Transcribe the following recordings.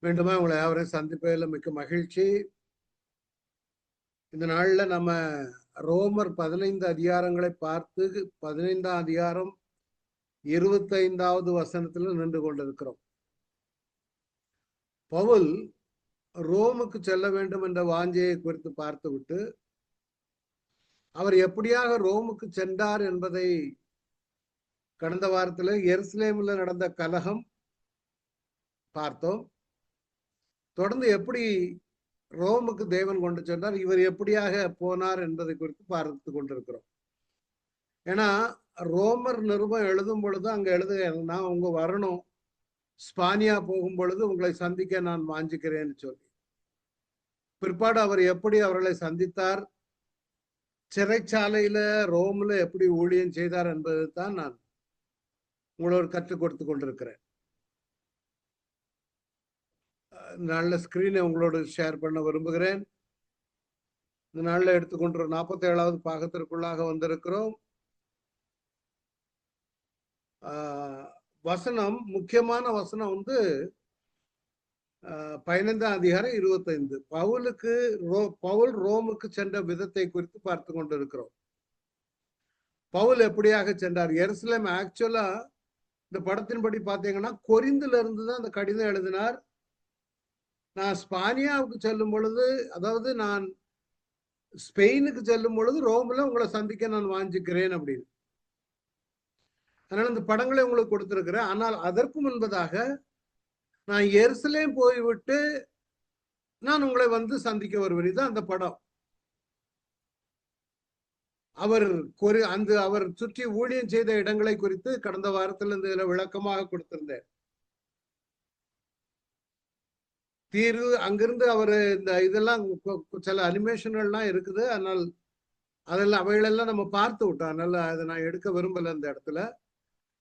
மீண்டுமா உங்களை யாவரையும் சந்திப்பதில் மிக்க மகிழ்ச்சி. இந்த நாள்ல நம்ம ரோமர் 15 அதிகாரங்களை பார்த்து 15ஆம் அதிகாரம் 25வது வசனத்துல நின்று கொண்டிருக்கிறோம். பவுல் ரோமுக்கு செல்ல வேண்டும் என்ற வாஞ்சையை குறித்து பார்த்துவிட்டு அவர் எப்படியாக ரோமுக்கு சென்றார் என்பதை கடந்த வாரத்தில் எருசலேமில் நடந்த கலகம் பார்த்தோம். தொடர்ந்து எப்படி ரோமுக்கு தேவன் கொண்டு சென்றார், இவர் எப்படியாக போனார் என்பதை குறித்து பார்த்து கொண்டிருக்கிறோம். ஏன்னா ரோமர் நிருபம் எழுதும் பொழுது அங்க நான் உங்க வரணும், ஸ்பானியா போகும் பொழுது உங்களை சந்திக்க நான் வாஞ்சிக்கிறேன்னு சொல்லி, பிற்பாடு அவர் எப்படி அவர்களை சந்தித்தார், சிறைச்சாலையில ரோம்ல எப்படி ஊழியம் செய்தார் என்பதை தான் நான் உங்களோட கற்றுக் கொடுத்து கொண்டிருக்கிறேன். நல்ல ஸ்கிரீனை உங்களோட ஷேர் பண்ண விரும்புகிறேன். இந்த நாளில் எடுத்துக்கொண்ட 47வது பாகத்திற்குள்ளாக வந்திருக்கிறோம். வசனம், முக்கியமான வசனம் 15ஆம் அதிகாரம் 25. பவுல் ரோமுக்கு சென்ற விதத்தை குறித்து பார்த்து கொண்டிருக்கிறோம். பவுல் எப்படியாக சென்றார்? எருசலேம் ஆக்சுவலா இந்த படத்தின்படி பார்த்தீங்கன்னா கொரிந்துல இருந்து தான் அந்த கடிதம் எழுதினார். நான் ஸ்பானியாவுக்கு செல்லும் பொழுது, அதாவது நான் ஸ்பெயினுக்கு செல்லும் பொழுது ரோம்ல உங்களை சந்திக்க நான் வாஞ்சிக்கிறேன் அப்படின்னு. அதனால இந்த படங்களை உங்களுக்கு கொடுத்திருக்கிறேன். ஆனால் அதற்கு முன்பதாக நான் எருசலேம் போய்விட்டு நான் உங்களை சந்திக்க வருவேன். இதுதான் அந்த படம். அவர் சுற்றி ஊழியம் செய்த இடங்களை குறித்து கடந்த வாரத்தில் இந்த விளக்கமாக கொடுத்திருந்தேன். தீர்வு அங்கிருந்து அவர் இந்த இதெல்லாம் சில அனிமேஷன்கள்லாம் இருக்குது. அதனால் அதெல்லாம் அவைகளெல்லாம் நம்ம பார்த்து விட்டோம். அதனால அதை நான் எடுக்க விரும்பல இந்த இடத்துல.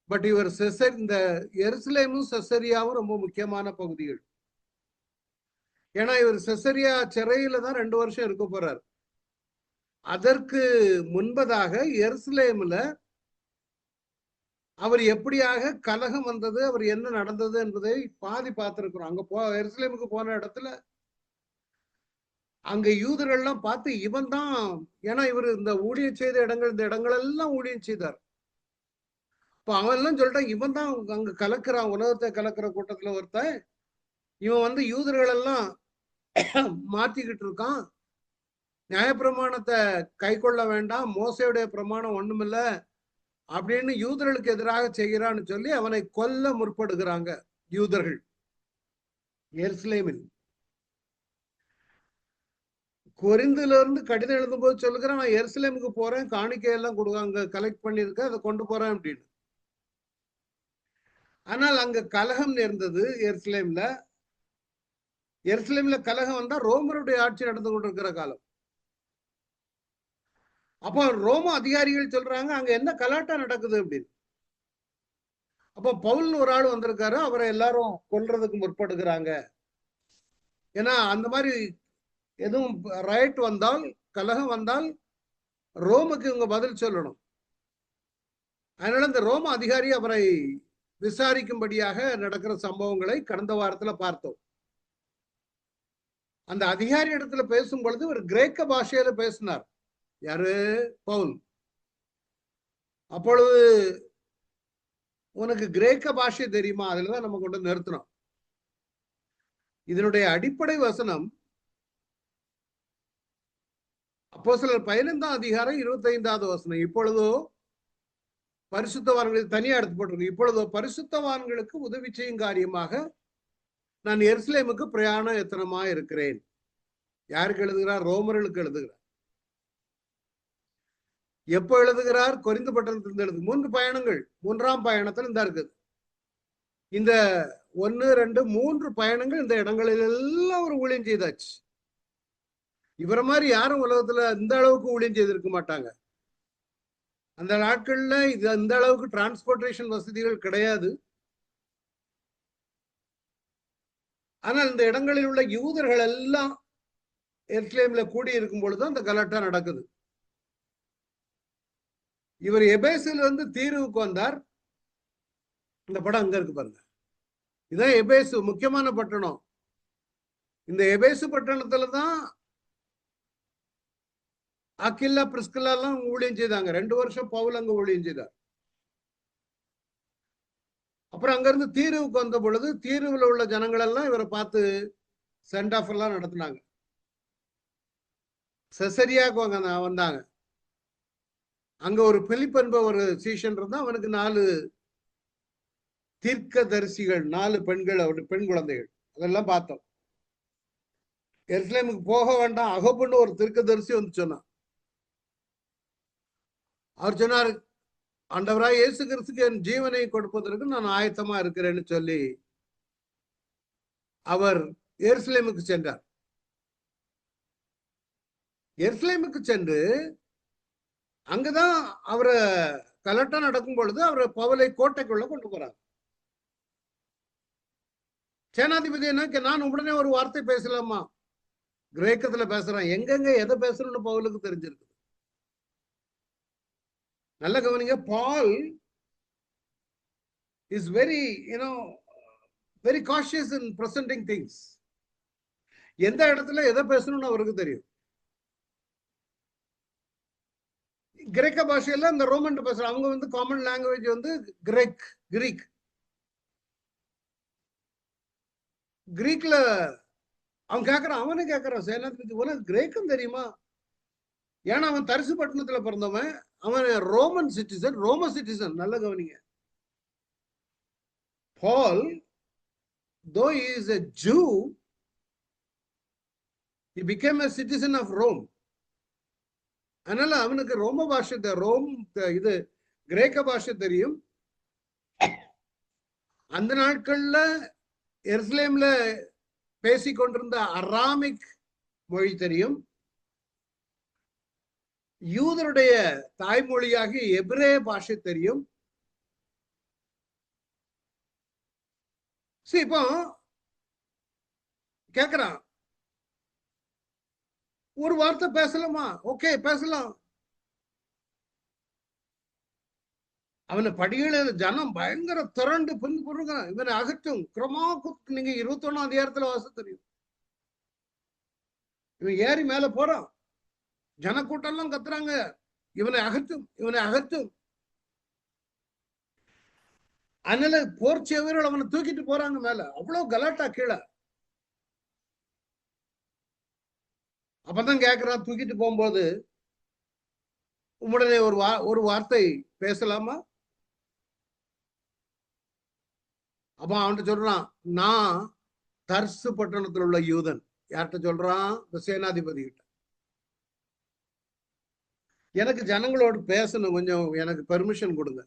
பட் இவர் இந்த எருசலேமும் செசரியாவும் ரொம்ப முக்கியமான பகுதிகள். ஏன்னா இவர் செசரியா சிறையில தான் 2 வருஷம் இருக்க போறார். அதற்கு முன்பதாக எருசலேம்ல அவர் எப்படியாக கலகம் வந்தது, அவர் என்ன நடந்தது என்பதை பாதி பார்த்திருக்கிறோம். அங்க எருசலேமுக்கு போன இடத்துல அங்க யூதர்கள்லாம் பார்த்து இவன் தான், ஏன்னா இவர் இந்த ஊழியம் செய்த இடங்கள், இந்த இடங்கள் எல்லாம் ஊழியம் செய்தார். இப்போ அவன் எல்லாம் சொல்லிட்டான், இவன் தான் அங்க கலக்கிறான், உலகத்தை கலக்கிற கூட்டத்துல ஒருத்தன், இவன் யூதர்கள் எல்லாம் மாத்திக்கிட்டு இருக்கான், நியாயப்பிரமாணத்தை கை கொள்ள வேண்டாம், மோசையுடைய பிரமாணம் ஒண்ணுமில்ல அப்படின்னு யூதர்களுக்கு எதிராக செய்கிறான்னு சொல்லி அவனை கொல்ல முற்படுகிறாங்க யூதர்கள் எருசலேமில். கொரிந்துல இருந்து கடிதம் எழுதும் போது சொல்லுகிறேன், நான் எருசலேமுக்கு போறேன், காணிக்கையெல்லாம் கொடுங்க, கலெக்ட் பண்ணிருக்கேன், அதை கொண்டு போறேன் அப்படின்னு. ஆனால் அங்க கலகம் நேர்ந்தது எருசலேம்ல. எருசலேம்ல கலகம் வந்தா ரோமருடைய ஆட்சி நடந்து கொண்டிருக்கிற காலம். அப்போ ரோம அதிகாரிகள் சொல்றாங்க அங்க என்ன கலாட்டா நடக்குது அப்படின்னு. அப்போ பவுல்னு ஒரு ஆள் வந்திருக்காரு, அவரை எல்லாரும் கொல்றதுக்கு முற்படுகிறாங்க. ஏன்னா அந்த மாதிரி எதுவும் ரைட் வந்தால், கலகம் வந்தால் ரோமுக்கு இவங்க பதில் சொல்லணும். அதனால இந்த ரோம அதிகாரி அவரை விசாரிக்கும்படியாக நடக்கிற சம்பவங்களை கடந்த வாரத்துல பார்த்தோம். அந்த அதிகாரி இடத்துல பேசும் பொழுது ஒரு கிரேக்க பாஷையில பேசினார். யாரு? பவுல். அப்பொழுது உனக்கு கிரேக்க பாஷை தெரியுமா? அதுலதான் நம்ம கொண்டு நிறுத்தணும். இதனுடைய அடிப்படை வசனம் அப்போஸ்தலர் 15ஆம் அதிகாரம் 25வது வசனம். இப்பொழுதோ பரிசுத்தவான்களுக்கு தனியா எடுத்து போட்டிருக்கு. இப்பொழுதோ பரிசுத்தவான்களுக்கு உதவி செய்யும் காரியமாக நான் எருசலேமுக்கு பிரயாணம் எத்தனமா இருக்கிறேன். யாருக்கு எழுதுகிறார்? ரோமர்களுக்கு எழுதுகிறார். எப்போ எழுதுகிறார்? கொரிந்து பட்டணத்திலிருந்து எழுது. 3 பயணங்கள். 3ஆம் பயணத்தில் இந்த இருக்குது. இந்த 1, 2, 3 பயணங்கள் இந்த இடங்களில் எல்லாம் ஒரு ஊழியம் செய்தாச்சு. இவரை மாதிரி யாரும் உலகத்துல இந்த அளவுக்கு ஊழியம் செய்திருக்க மாட்டாங்க. அந்த நாட்கள்ல இந்த அளவுக்கு டிரான்ஸ்போர்டேஷன் வசதிகள் கிடையாது. ஆனால் இந்த இடங்களில் உள்ள யூதர்கள் எல்லாம் எருசலேம்ல கூடி இருக்கும் பொழுது அந்த கலாட்டா நடக்குது. இவர் எபேசில் தீர்வுக்கு வந்தார். இந்த படம் அங்க இருக்கு பாருங்க. இதான் எபேசு, முக்கியமான பட்டணம். இந்த எபேசு பட்டணத்துலதான் அக்கில்லா பிரிஸ்கில்லா எல்லாம் ஊழியம் செய்தாங்க. 2 வருஷம் பவுல் அங்க ஊழியம் செய்தார். அப்புறம் அங்கிருந்து தீருவுக்கு வந்த பொழுது தீருவில் உள்ள ஜனங்கள் எல்லாம் இவரை பார்த்து சென்ட் ஆஃப் எல்லாம் நடத்தினாங்க. செசரியாவுக்கு வந்தாங்க. அங்க ஒரு பிலிப் என்ப ஒரு சீஷன் இருந்தா, அவனுக்கு 4 தீர்க்க தரிசிகள், 4 பெண்கள், அவருடைய பெண் குழந்தைகள், அதெல்லாம் பார்த்தோம். எருசலேமுக்கு போக வேண்டாம், அகப்புன்னு ஒரு தீர்க்க தரிசி வந்து சொன்னான். அவர் சொன்னார், ஆண்டவராய் இயேசு கிறிஸ்துக்கு என் ஜீவனை கொடுப்பதற்கு நான் ஆயத்தமா இருக்கிறேன்னு சொல்லி அவர் எருசலேமுக்கு சென்றார். எருசலேமுக்கு சென்று அங்கதான் அவரை கலட்டம் நடக்கும் பொழுது அவரை பவுலை கோட்டைக்குள்ள கொண்டு போறாங்க. சேனாதிபதி என்ன, நான் உடனே ஒரு வார்த்தை பேசலாமா? கிரேக்கத்துல பேசுறான். எங்கெங்க எதை பேசணும்னு பவுலுக்கு தெரிஞ்சிருக்கு. நல்ல கவனிங்க, Paul is very very cautious in presenting things. எந்த இடத்துல எதை பேசணும்னு அவருக்கு தெரியும். கிரேக்க பாஷையில இந்த ரோமன் பேசுறாங்க. அவங்க காமன் லாங்குவேஜ் கிரீக். கிரீக்ல அவன் கேட்கறான், அவனே கேட்கறான், சேனாதிபதி உனக்கு கிரேக்கம் தெரியுமா? ஏன்னா அவன் தரிசு பட்டணத்துல பிறந்தவன், அவன் ரோமன் சிட்டிசன், ரோம சிட்டிசன். நல்ல கவனிங்க, பால் though he is a Jew, he became a citizen of Rome. அதனால அவனுக்கு ரோம பாஷை, இது கிரேக்க பாஷை தெரியும். அந்த நாட்கள்ல எருசலேம்ல பேசிக்கொண்டிருந்த அராமிக் மொழி தெரியும். யூதருடைய தாய்மொழியாக எபிரே பாஷை தெரியும். இப்போ கேக்குறான், ஒரு வார்த்தை பேசலாமா? ஓகே, பேசலாம். அவனை படிகள ஜனம் பயங்கர திரண்டு பின் பொருங்க, இவனை அகற்றும் கிரமாக்கு. நீங்க 21ஆம் அதிகாரத்துல வாச தெரியும். இவன் ஏறி மேல போறான், ஜனக்கூட்டம் எல்லாம் கத்துறாங்க, இவனை அகற்றும், இவனை அகற்றும். அதனால போர்ச்சேவர்கள் அவனை தூக்கிட்டு போறாங்க மேல. அவ்வளவு கலாட்டா கீழே. அப்பதான் கேட்கிறான், தூக்கிட்டு போகும்போது உடனே ஒரு வார்த்தை பேசலாமா? அப்ப அவன்கிட்ட சொல்றான், நான் தர்சு பட்டணத்தில் உள்ள யூதன். யார்கிட்ட சொல்றான்? இந்த சேனாதிபதி கிட்ட. எனக்கு ஜனங்களோடு பேசணும், கொஞ்சம் எனக்கு பெர்மிஷன் கொடுங்க.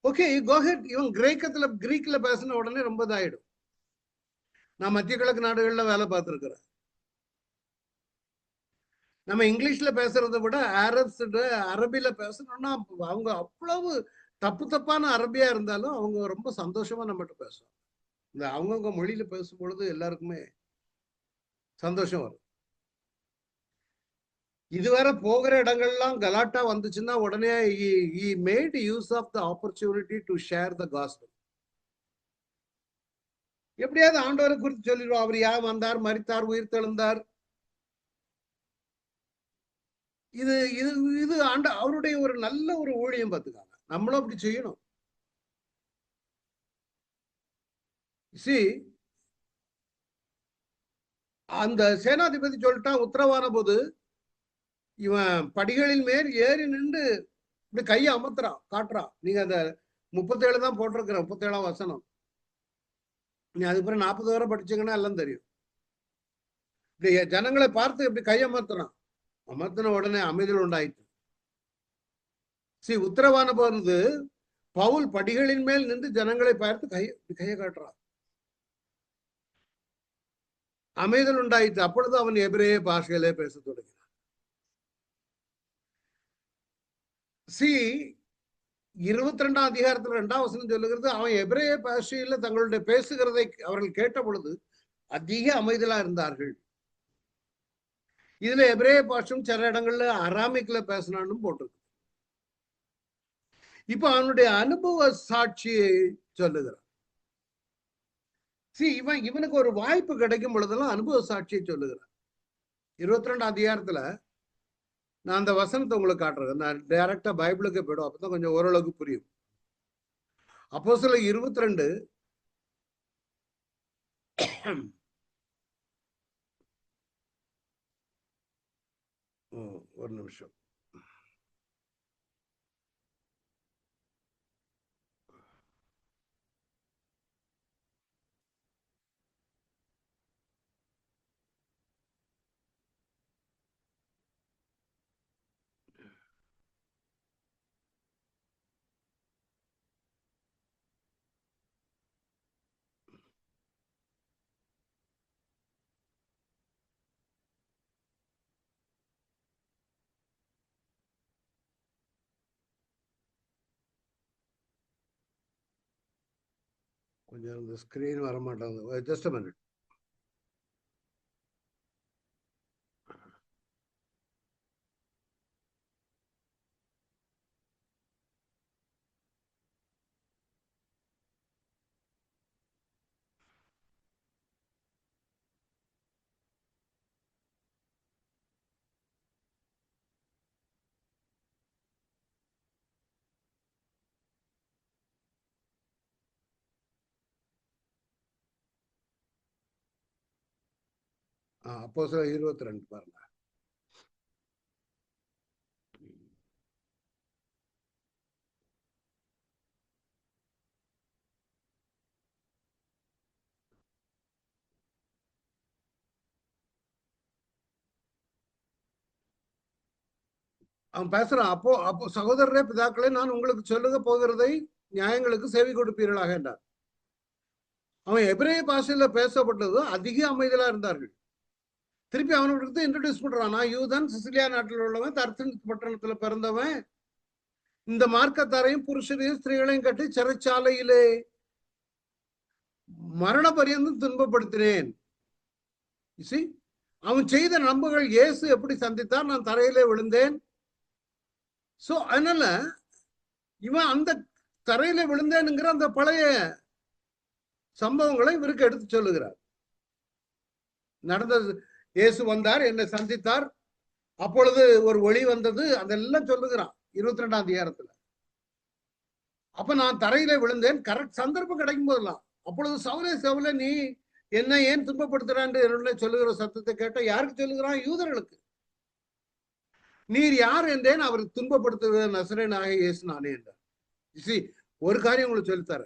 ஓகே, கோ ஹெட். இவன் கிரீக்ல பேசின உடனே ரொம்ப இதாயிடும். நான் மத்திய கிழக்கு நாடுகள்ல வேலை பார்த்திருக்கிறேன். நம்ம இங்கிலீஷ்ல பேசுறதை விட அரபில பேசணும்னா அவங்க அவ்வளவு தப்பான அரபியா இருந்தாலும் அவங்க ரொம்ப சந்தோஷமா நம்மகிட்ட பேசுவாங்க. இந்த அவங்கவுங்க மொழியில பேசும் பொழுது எல்லாருக்குமே சந்தோஷம் வரும். இதுவரை போகிற இடங்கள்லாம் கலாட்டா வந்துச்சுன்னா உடனே he made use of the opportunity to share the gospel. எப்படியாவது ஆண்டவரை குறித்து சொல்லிடுவோம். அவர் யார் வந்தார், மரித்தார், உயிர் தெழுந்தார். இது இது இது அவருடைய ஒரு நல்ல ஒரு ஊழியம் பார்த்துக்காங்க. நம்மளும் அப்படி செய்யணும். அந்த சேனாதிபதி சொல்லிட்டான் உத்தரவான போது, இவன் படிகளின் மேல் ஏறி நின்று இப்படி கையை அமர்த்துறான், காட்டுறான். நீங்க அந்த 37 தான் போட்டிருக்கிற, 37ஆம் வசனம். நீ அதுக்கப்புறம் 40 வரை படிச்சீங்கன்னா எல்லாம் தெரியும். இப்படி ஜனங்களை பார்த்து இப்படி கையை அமர்த்துறான். அமர்த்தின உடனே அமைதல் உண்டாயிற்று. உத்தரவான போது பவுல் படிகளின் மேல் நின்று ஜனங்களை பார்த்து கையை காட்டுறான். அமைதல் உண்டாயிற்று. அப்பொழுது அவன் எபிரேய பாஷையிலே பேச தொடங்கினான். 22ஆம் அதிகாரத்துல 2ஆம் வசனம் சொல்லுகிறது, அவன் எபிரேய பாஷையில தங்களுடைய பேசுகிறதை அவர்கள் கேட்ட பொழுது அதிக அமைதலா இருந்தார்கள். இதுல எபிரேய பாஷம் சில இடங்கள்ல அராமிக்ல பேசினான்னு போட்டிருக்கு. இப்ப அவனுடைய அனுபவ சாட்சியை சொல்லுகிறான். இவனுக்கு ஒரு வாய்ப்பு கிடைக்கும் பொழுதெல்லாம் அனுபவ சாட்சியை சொல்லுகிறான். 22ஆம் அதிகாரத்துல நான் அந்த வசனத்தை உங்களுக்கு காட்டுறேன். நான் டைரக்டா பைபிளுக்கு போயிடும், அப்பதான் கொஞ்சம் ஓரளவுக்கு புரியும். அப்போஸ்தலர் 22 ஒரு நிமிஷம். கொஞ்சம் இந்த ஸ்கிரீன் வர மாட்டாங்க. Just minute. அப்போஸ்தலர் 22 பாருங்க. அவன் பேசுறான். அப்போ சகோதரரே பிதாக்களே, நான் உங்களுக்கு சொல்லுக போகிறதை நியாயங்களுக்கு செவி கொடுப்பீர்களாக என்றார். அவன் எபிரேய பாஷையில பேசப்பட்டது, அதிக அமைதியா இருந்தார்கள். திருப்பி அவனுக்கு இன்ட்ரோடியூஸ் பண்றான். நான் யூதன், சிசிலியா நாட்டில் உள்ளவன், தர்சன் பட்டணத்துல பிறந்தவன், இந்த மார்க்கத்தாரையும் புருஷரையும் ஸ்திரீகளையும் கட்டி சிறைச்சாலையிலே மரண பரியந்தம் துன்பப்படுத்தினேன். அவன் செய்த நம்புகள் இயேசு எப்படி சந்தித்தார், நான் தரையிலே விழுந்தேன். சோ அதனால இவன் அந்த தரையில விழுந்தேனுங்கிற அந்த பழைய சம்பவங்களை இவருக்கு எடுத்து சொல்லுகிறார். நடந்தது, இயேசு வந்தார், என்னை சந்தித்தார், அப்பொழுது ஒரு ஒளி வந்தது, அதெல்லாம் சொல்லுகிறான் 22ஆம் அதிகாரத்துல. அப்ப நான் தரையில விழுந்தேன். கரெக்ட் சந்தர்ப்பம் கிடைக்கும் போதெல்லாம், அப்பொழுது சவுலே சவுலே நீ என்ன ஏன் துன்பப்படுத்துறான் என்னுடைய சொல்லுகிற சத்தத்தை கேட்ட யாருக்கு சொல்லுகிறான்? யூதர்களுக்கு. நீர் யார் என்றேன், அவர் துன்பப்படுத்துகிற நசரேயனாகிய இயேசு நானே என்றார். ஒரு காரியம் உங்களுக்கு சொல்லித்தர,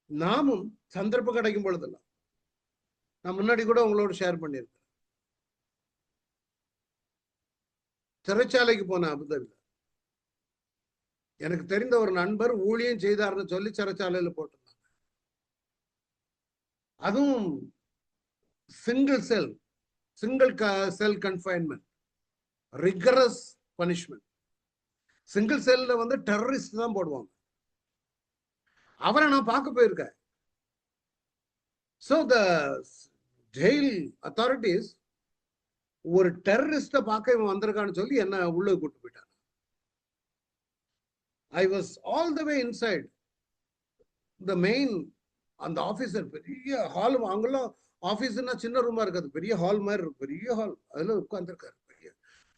நாமும் சந்தர்ப்பம் கிடைக்கும் பொழுதெல்லாம், நான் முன்னாடி கூட உங்களோட ஷேர் பண்ணியிருக்கேன், சிறைச்சாலைக்கு போன அபுதாபில எனக்கு தெரிந்த ஒரு நண்பர் ஊழியம் செய்தார்னு சொல்லி சிறைச்சாலையில போட்டிருந்தாங்க. அதுவும் single cell confinement, rigorous punishment. Single செல்ல வந்து டெரரிஸ்ட் தான் போடுவாங்க. அவரை நான் பார்க்க போயிருக்கேன். So the jail authorities ஒரு டெரரிஸ்ட பார்க்க இவன் வந்திருக்கான்னு சொல்லி என்ன உள்ள கூட்டு போயிட்டாங்க. I was all the way inside the main. அந்த ஆபீசர் பெரிய ஹால், அங்கெல்லாம் ஆபீஸ்னா சின்ன ரூமா இருக்காது, பெரிய ஹால் மாதிரி இருக்கும், பெரிய ஹால். அதுல உட்கார்ந்துருக்காரு, பெரிய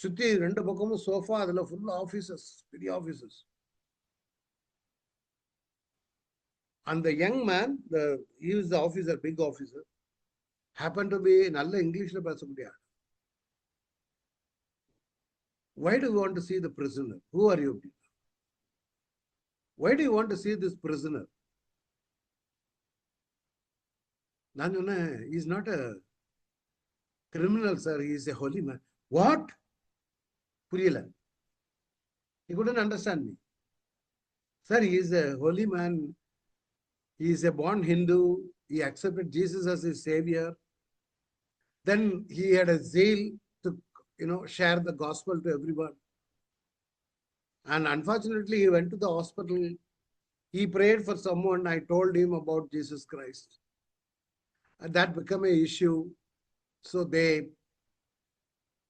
சுத்தி 2 பக்கமும் சோஃபா, அதுல ஃபுல் ஆபீசர்ஸ், பெரிய officers. And the young man, he was the officer, big officer, happened to be நல்ல இங்கிலீஷ்ல பேச முடியாது. Why do you want to see the prisoner? Who are you? Why do you want to see this prisoner? நான் சொன்னேன், he is not a criminal, sir, he is a holy man. What? புரியல. He couldn't understand me. Sir, he is a holy man. He is a born Hindu. He accepted Jesus as his savior. Then he had a zeal to, share the gospel to everyone. And unfortunately, he went to the hospital. He prayed for someone. I told him about Jesus Christ. And that became an issue. So they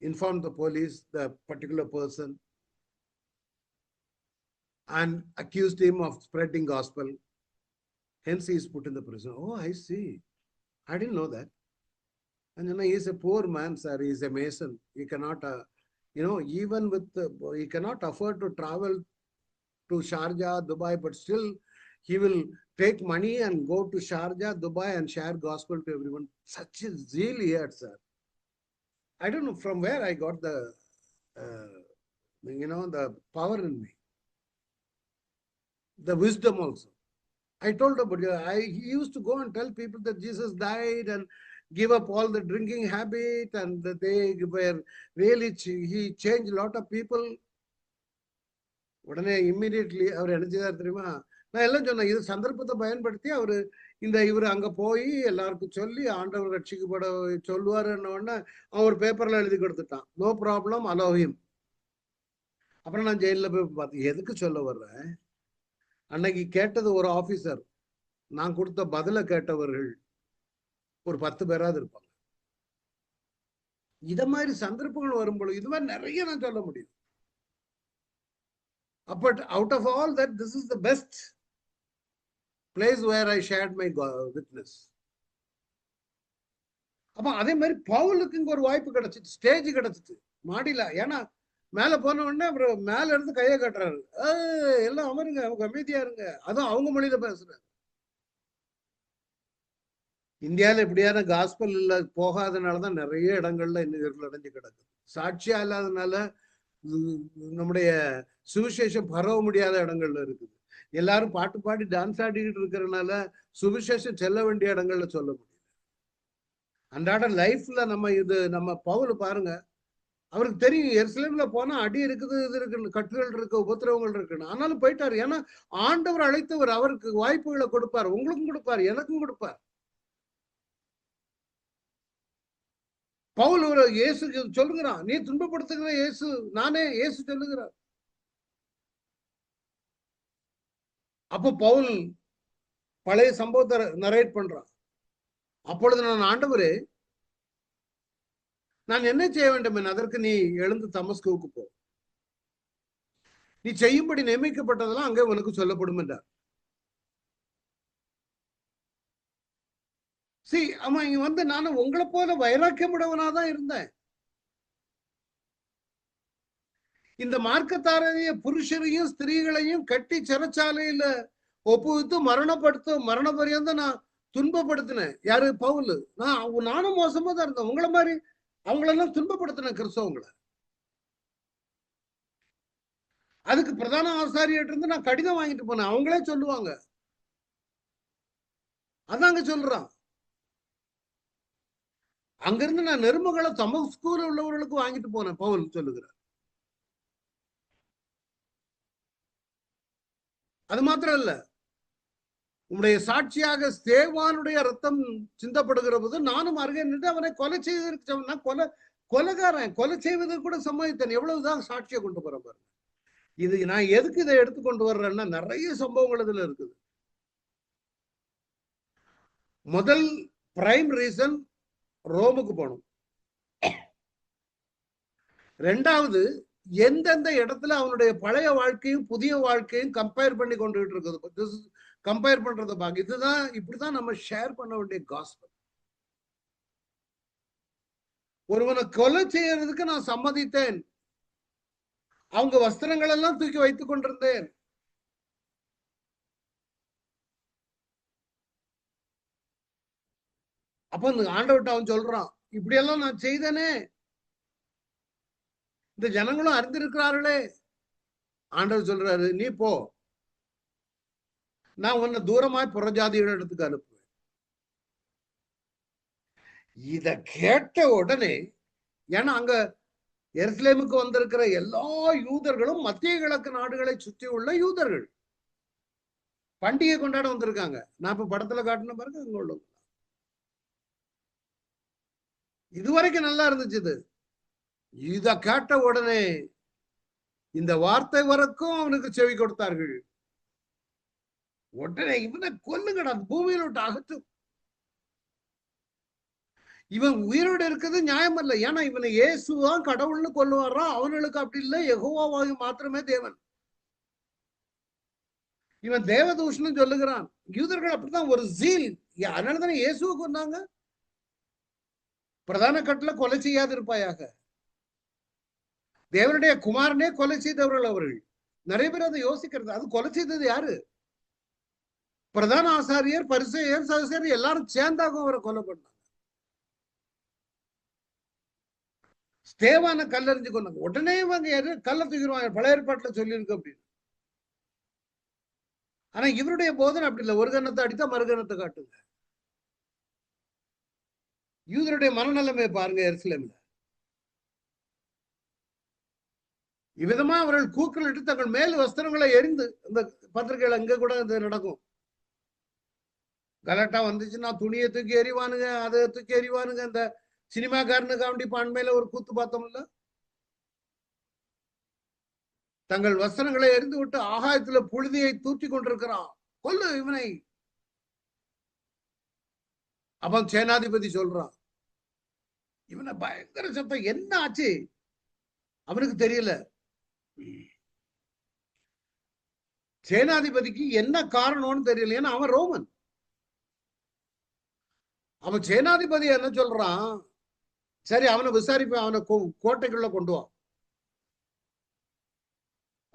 informed the police, the particular person, and accused him of spreading gospel. Hence he is put in the prison. Oh, I see. I didn't know that. And he is a poor man, sir. He is a mason. He cannot, even with, he cannot afford to travel to Sharjah, Dubai, but still he will take money and go to Sharjah, Dubai and share gospel to everyone. Such a zeal he had, sir. I don't know from where I got the, the power in me. The wisdom also. I told about he used to go and tell people that Jesus died and give up all the drinking habit, and that they were really, he changed a lot of people. உடனே immediately அவர் என்ன செய்தார் தெரியுமா? நான் எல்லாம் சொன்னேன், இது சந்தர்ப்பத்தை பயன்படுத்தி அவரு இவர் அங்க போய் எல்லாருக்கும் சொல்லி ஆண்டவர் ரட்சிக்கப்பட சொல்லுவாருன்னு உடனே அவன் ஒரு பேப்பர்ல எழுதி கொடுத்துட்டான், நோ ப்ராப்ளம், அலோஹிம். அப்புறம் நான் ஜெயில போய் பார்த்தேன், எதுக்கு சொல்ல வர்றேன்? அன்னைக்கு கேட்டது ஒரு ஆபீசர், நான் கொடுத்த பதில கேட்டவர்கள் ஒரு 10 பேராது இருப்பாங்க. இத மாதிரி சந்தர்ப்பங்கள் வரும்போது இது மாதிரி நிறைய நான் சொல்ல முடியும். But out of all that, this is the best place where I shared my witness. அப்ப அதே மாதிரி பவுலுக்கு இங்க ஒரு வாய்ப்பு கிடைச்சிச்சு, ஸ்டேஜ் கிடைச்சிச்சு மாடியில. ஏன்னா மேல போன உடனே அப்புறம் மேல இருந்து கையை கட்டுறாரு, எல்லாம் அமருங்க, அவங்க அமைதியா இருங்க, அதுவும் அவங்க மொழியில பேசுறாரு. இந்தியாவில இப்படியான காஸ்பல் இல்ல போகாதனாலதான் நிறைய இடங்கள்ல இன்னும் அடைஞ்சு கிடக்குது. சாட்சியா இல்லாதனால நம்முடைய சுவிசேஷம் பரவ முடியாத இடங்கள்ல இருக்குது. எல்லாரும் பாட்டு பாடி டான்ஸ் ஆடிக்கிட்டு இருக்கிறதுனால சுவிசேஷம் செல்ல வேண்டிய இடங்கள்ல சொல்ல முடியல. அன்றாட லைஃப்ல நம்ம பவுல் பாருங்க, அவருக்கு தெரியும் எருசலேம்ல போனா அடி இருக்குது, இது இருக்கு, கட்டுகள் இருக்கு, உபத்திரவங்கள் இருக்குன்னு. ஆனாலும் போயிட்டாரு. ஏன்னா ஆண்டவர் அழைத்தவர் அவருக்கு வாய்ப்புகளை கொடுப்பார், உங்களுக்கும் கொடுப்பார், எனக்கும் கொடுப்பார். பவுல் ஒரு இயேசு சொல்லுகிறான், நீ துன்பப்படுத்துகிற இயேசு நானே, இயேசு சொல்லுகிறார். அப்போ பவுல் பழைய சம்பவத்தை நரேட் பண்றான். அப்பொழுது நான், ஆண்டவரே நான் என்ன செய்ய வேண்டும்? அதற்கு நீ எழுந்து தமஸ்குவுக்கு போ, நீ செய்யும்படி நியமிக்கப்பட்டதெல்லாம் அங்கே உனக்கு சொல்லப்படும் என்றார். ஆமா, இங்க நானும் உங்களை போல வைராக்கியமுடவனாதான் இருந்தேன். இந்த மார்க்கத்தாரைய புருஷரையும் ஸ்திரீகளையும் கட்டி சிறைச்சாலையில ஒப்புவித்து மரண பரியந்த நான் துன்பப்படுத்தினேன். யாரு? பவுல். நானும் மோசமா தான் இருந்தேன். உங்களை மாதிரி அவங்களெல்லாம் துன்பப்படுத்தின கிறிஸ்தவங்களை. அதுக்கு பிரதான ஆசாரியர்கிட்ட இருந்து நான் கடிதம் வாங்கிட்டு போனேன். அவங்களே சொல்லுவாங்க, அதாங்க சொல்றான். அங்கிருந்து நான் நெருமகளை தமஸ்குல உள்ளவர்களுக்கு வாங்கிட்டு போனேன், பவுல் சொல்லுகிறார். அது மாத்திரம் இல்ல, உன்னுடைய சாட்சியாக ஸ்தேவானுடைய ரத்தம் சிந்தப்படுகிற போது நானும் அருகே நின்று அவனை கொலை செய்வதற்கு, கொலைகாரன் கொலை செய்வதற்கு கூட சம்மதித்தேன். எவ்வளவுதான் சாட்சியை கொண்டு போற பாருங்க. இது நான் எதுக்கு இதை எடுத்து கொண்டு வர்றேன்னா, நிறைய சம்பவங்கள் இதுல இருக்குது. முதல் பிரைம் ரீசன் ரோமுக்கு போகணும். ரெண்டாவது, எந்தெந்த இடத்துல அவனுடைய பழைய வாழ்க்கையும் புதிய வாழ்க்கையும் கம்பேர் பண்ணி கொண்டுகிட்டு இருக்குது, கம்பேர் பண்றத பாக்க. இதுதான், இப்படிதான் நம்ம ஷேர் பண்ண வேண்டிய காஸ்பல். ஒருவனை கொலை செய்யறதுக்கு நான் சம்மதித்தேன், அவங்க வஸ்திரங்கள் எல்லாம் தூக்கி வைத்துக் கொண்டிருந்தேன். அப்ப ஆண்டவர்கிட்ட அவன் சொல்றான், இப்படியெல்லாம் நான் செய்தேனே, இந்த ஜனங்களும் அறிந்திருக்கிறார்களே. ஆண்டவர் சொல்றாரு, நீ போ, நான் உன்னை தூரமாய் புறஜாதியோட இடத்துக்கு அனுப்புவேன். இத கேட்ட உடனே, ஏன்னா அங்க எருசலேமுக்கு வந்திருக்கிற எல்லா யூதர்களும் மத்திய கிழக்கு நாடுகளை சுற்றி உள்ள யூதர்கள், பண்டிகை கொண்டாட வந்திருக்காங்க. நான் இப்ப படத்துல காட்டின பாருங்க, அங்க உள்ள இதுவரைக்கும் நல்லா இருந்துச்சு. இத கேட்ட உடனே இந்த வார்த்தை வரைக்கும் அவனுக்கு செவி கொடுத்தார்கள். உடனே இவனை கொல்லுங்கடா, பூமியில விட்டு அகற்றும், இவன் உயிரோடு இருக்கிறது நியாயம் அல்ல. ஏன்னா இவனை இயேசுதான் கடவுள்னு கொல்லுவாரான். அவனுக்கு அப்படி இல்லை, யெகோவாவாகி மாத்திரமே தேவன். இவன் தேவதூஷணம் சொல்லுகிறான். யூதர்கள் அப்படித்தான் ஒரு ஜீல். அதனாலதானே இயேசுவுக்கு வந்தாங்க. பிரதான கட்டளை கொலை செய்யாது இருப்பாயாக. தேவனுடைய குமாரனே கொலை செய்தவர்கள் அவர்கள். நிறைய பேர் அதை யோசிக்கிறது. அது கொலை செய்தது யாரு? பிரதான ஆசாரியர், பரிசேயர், சதுசேயர் எல்லாரும் சேர்ந்தாக அவரை கொலை பண்ணாங்க. ஸ்தேவான கல்லறிஞ்சு கொண்டாங்க. உடனே இவங்க கல்ல தூக்கிடுவாங்க. பழைய ஏற்பாட்டுல சொல்லியிருக்கு அப்படின்னு. ஆனா இவருடைய போதனை அப்படி இல்லை. ஒரு கண்ணத்தை அடித்தா மறுகணத்தை காட்டுங்க. யூதருடைய மனநிலைமையை பாருங்க. எருசலேம்ல இவ்விதமா அவர்கள் கூக்குலிட்டு தங்கள் மேல் வஸ்திரங்களை எரிந்து, இந்த பத்திரிகைகள் அங்க கூட இது நடக்கும். கலட்டா வந்துச்சுன்னா துணியை தூக்கி எறிவானுங்க, அதை தூக்கி எறிவானுங்க. இந்த சினிமாக்காரனுக்கு அப்படி அண்மையில ஒரு கூத்து பார்த்தோம்ல, தங்கள் வஸ்திரங்களை எரிந்து விட்டு ஆகாயத்துல புழுதியை தூற்றி கொண்டிருக்கிறான், கொல்லு இவனை. அப்ப சேனாதிபதி சொல்றான், இவனை பயங்கர சத்தம், என்ன ஆச்சு அவனுக்கு தெரியல. சேனாதிபதிக்கு என்ன காரணம்னு தெரியல. ஏன்னா அவன் ரோமன். அவன் சேனாதிபதி என்ன சொல்றான், சரி அவனை விசாரிப்பேன், அவனை கோட்டைக்குள்ள கொண்டு வா.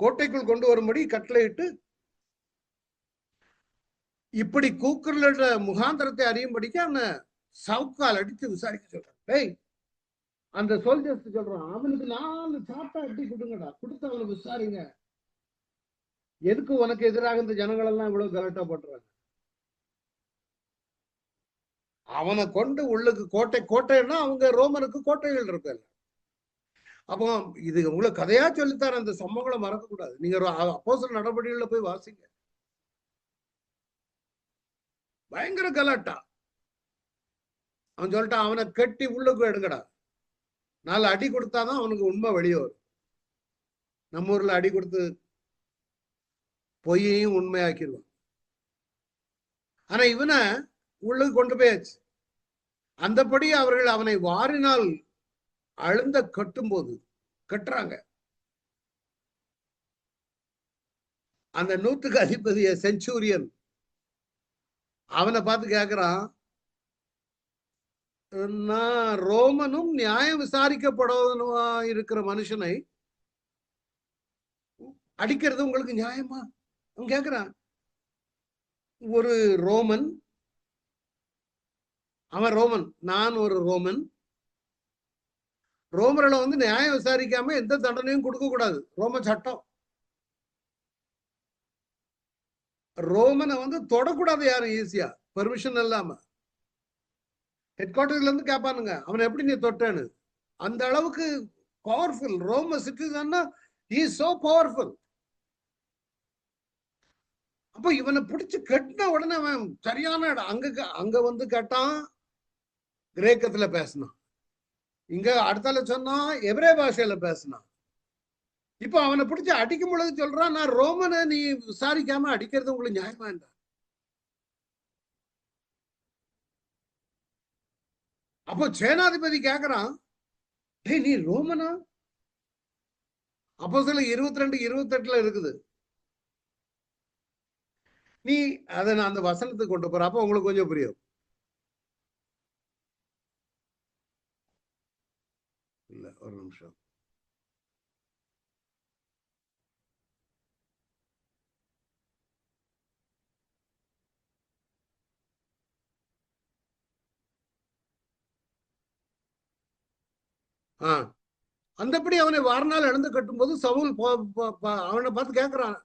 கோட்டைக்குள் கொண்டு வரும்படி கட்டளையிட்டு இப்படி கூக்குரல முகாந்திரத்தை அறியும்படிக்கு அவனை சவுக்கால் அடித்து விசாரிக்க சொல்றான். டேய், அந்த சோல்ஜர்ஸ் சொல்றான், அவனுக்கு 4 சாட்டா அடி கொடுங்கடா, கொடுத்து அவனை விசாரிங்க. எதுக்கு உனக்கு எதிராக இந்த ஜனங்கள் எல்லாம் இவ்வளவு கலட்டா போட்டுறாங்க? அவனை கொண்டு உள்ளுக்கு கோட்டைன்னா அவங்க ரோமனுக்கு கோட்டைகள் இருக்கு. அப்போ இது உங்களுக்கு கதையா சொல்லித்தார. அந்த சம்பவங்களை மறக்க கூடாது. நீங்க அப்போஸ்தலர் நடவடிக்கைகள்ல போய் வாசிங்க. பயங்கர கலாட்டா. அவன் சொல்லிட்டான், அவனை கட்டி உள்ளுக்கு எடுங்கடா, 4 அடி கொடுத்தாதான் அவனுக்கு உண்மை வெளியே வரும். நம்ம ஊர்ல அடி கொடுத்து பொய்யையும் உண்மையாக்கிடுவான். ஆனா இவனை உள்ளுக்கு கொண்டு போயாச்சு. அந்தபடி அவர்கள் அவனை வாரினால் அழுந்த கட்டும் போது கட்டுறாங்க. அந்த 100க்கு அதிபதிய செஞ்சூரியன் அவனை பார்த்து கேட்கிறான், நான் ரோமனும் நியாயம் விசாரிக்கப்படவனுமா இருக்கிற மனுஷனை அடிக்கிறது உங்களுக்கு நியாயமா? அவன் கேட்கிறான். ஒரு ரோமன், அவன் ரோமன், நான் ஒரு ரோமன். ரோமர்களை நியாயம் விசாரிக்காம எந்த தண்டனையும் கொடுக்க கூடாது, ரோம சட்டம். ரோமனை தொடக்கூடாது யாரும் ஈஸியா, பெர்மிஷன் இல்லாம. ஹெட் குவார்டர்ஸ்ல இருந்து கேட்பானுங்க, அவனை எப்படி நீ தொட்டேன்னு. அந்த அளவுக்கு பவர்ஃபுல் ரோம சிட்டிசன்னா, he is so powerful. அப்ப இவனை பிடிச்சு கட்டின உடனே அவன் சரியான இடம். அங்க கேட்டான், கிரேக்கத்துல பேசினான். இங்க அடுத்தால சொன்னா எபிரே பாஷையில பேசினான். இப்ப அவனை பிடிச்சு அடிக்கும் பொழுது சொல்றான், நான் ரோமனை நீ விசாரிக்காம அடிக்கிறது உங்களுக்கு நியாயமா இருந்தா? அப்போ சேனாதிபதி கேக்குறான், நீ ரோமனா? அப்போ சில 22-28 இருக்குது. நீ அதை நான் அந்த வசனத்துக்கு கொண்டு போற, அப்ப உங்களுக்கு கொஞ்சம் புரியும். இல்ல, ஒரு நிமிஷம். அந்தபடி அவனை வாரநாள் இழந்து கட்டும் போது சவுல் அவனை பார்த்து கேட்கிறான்,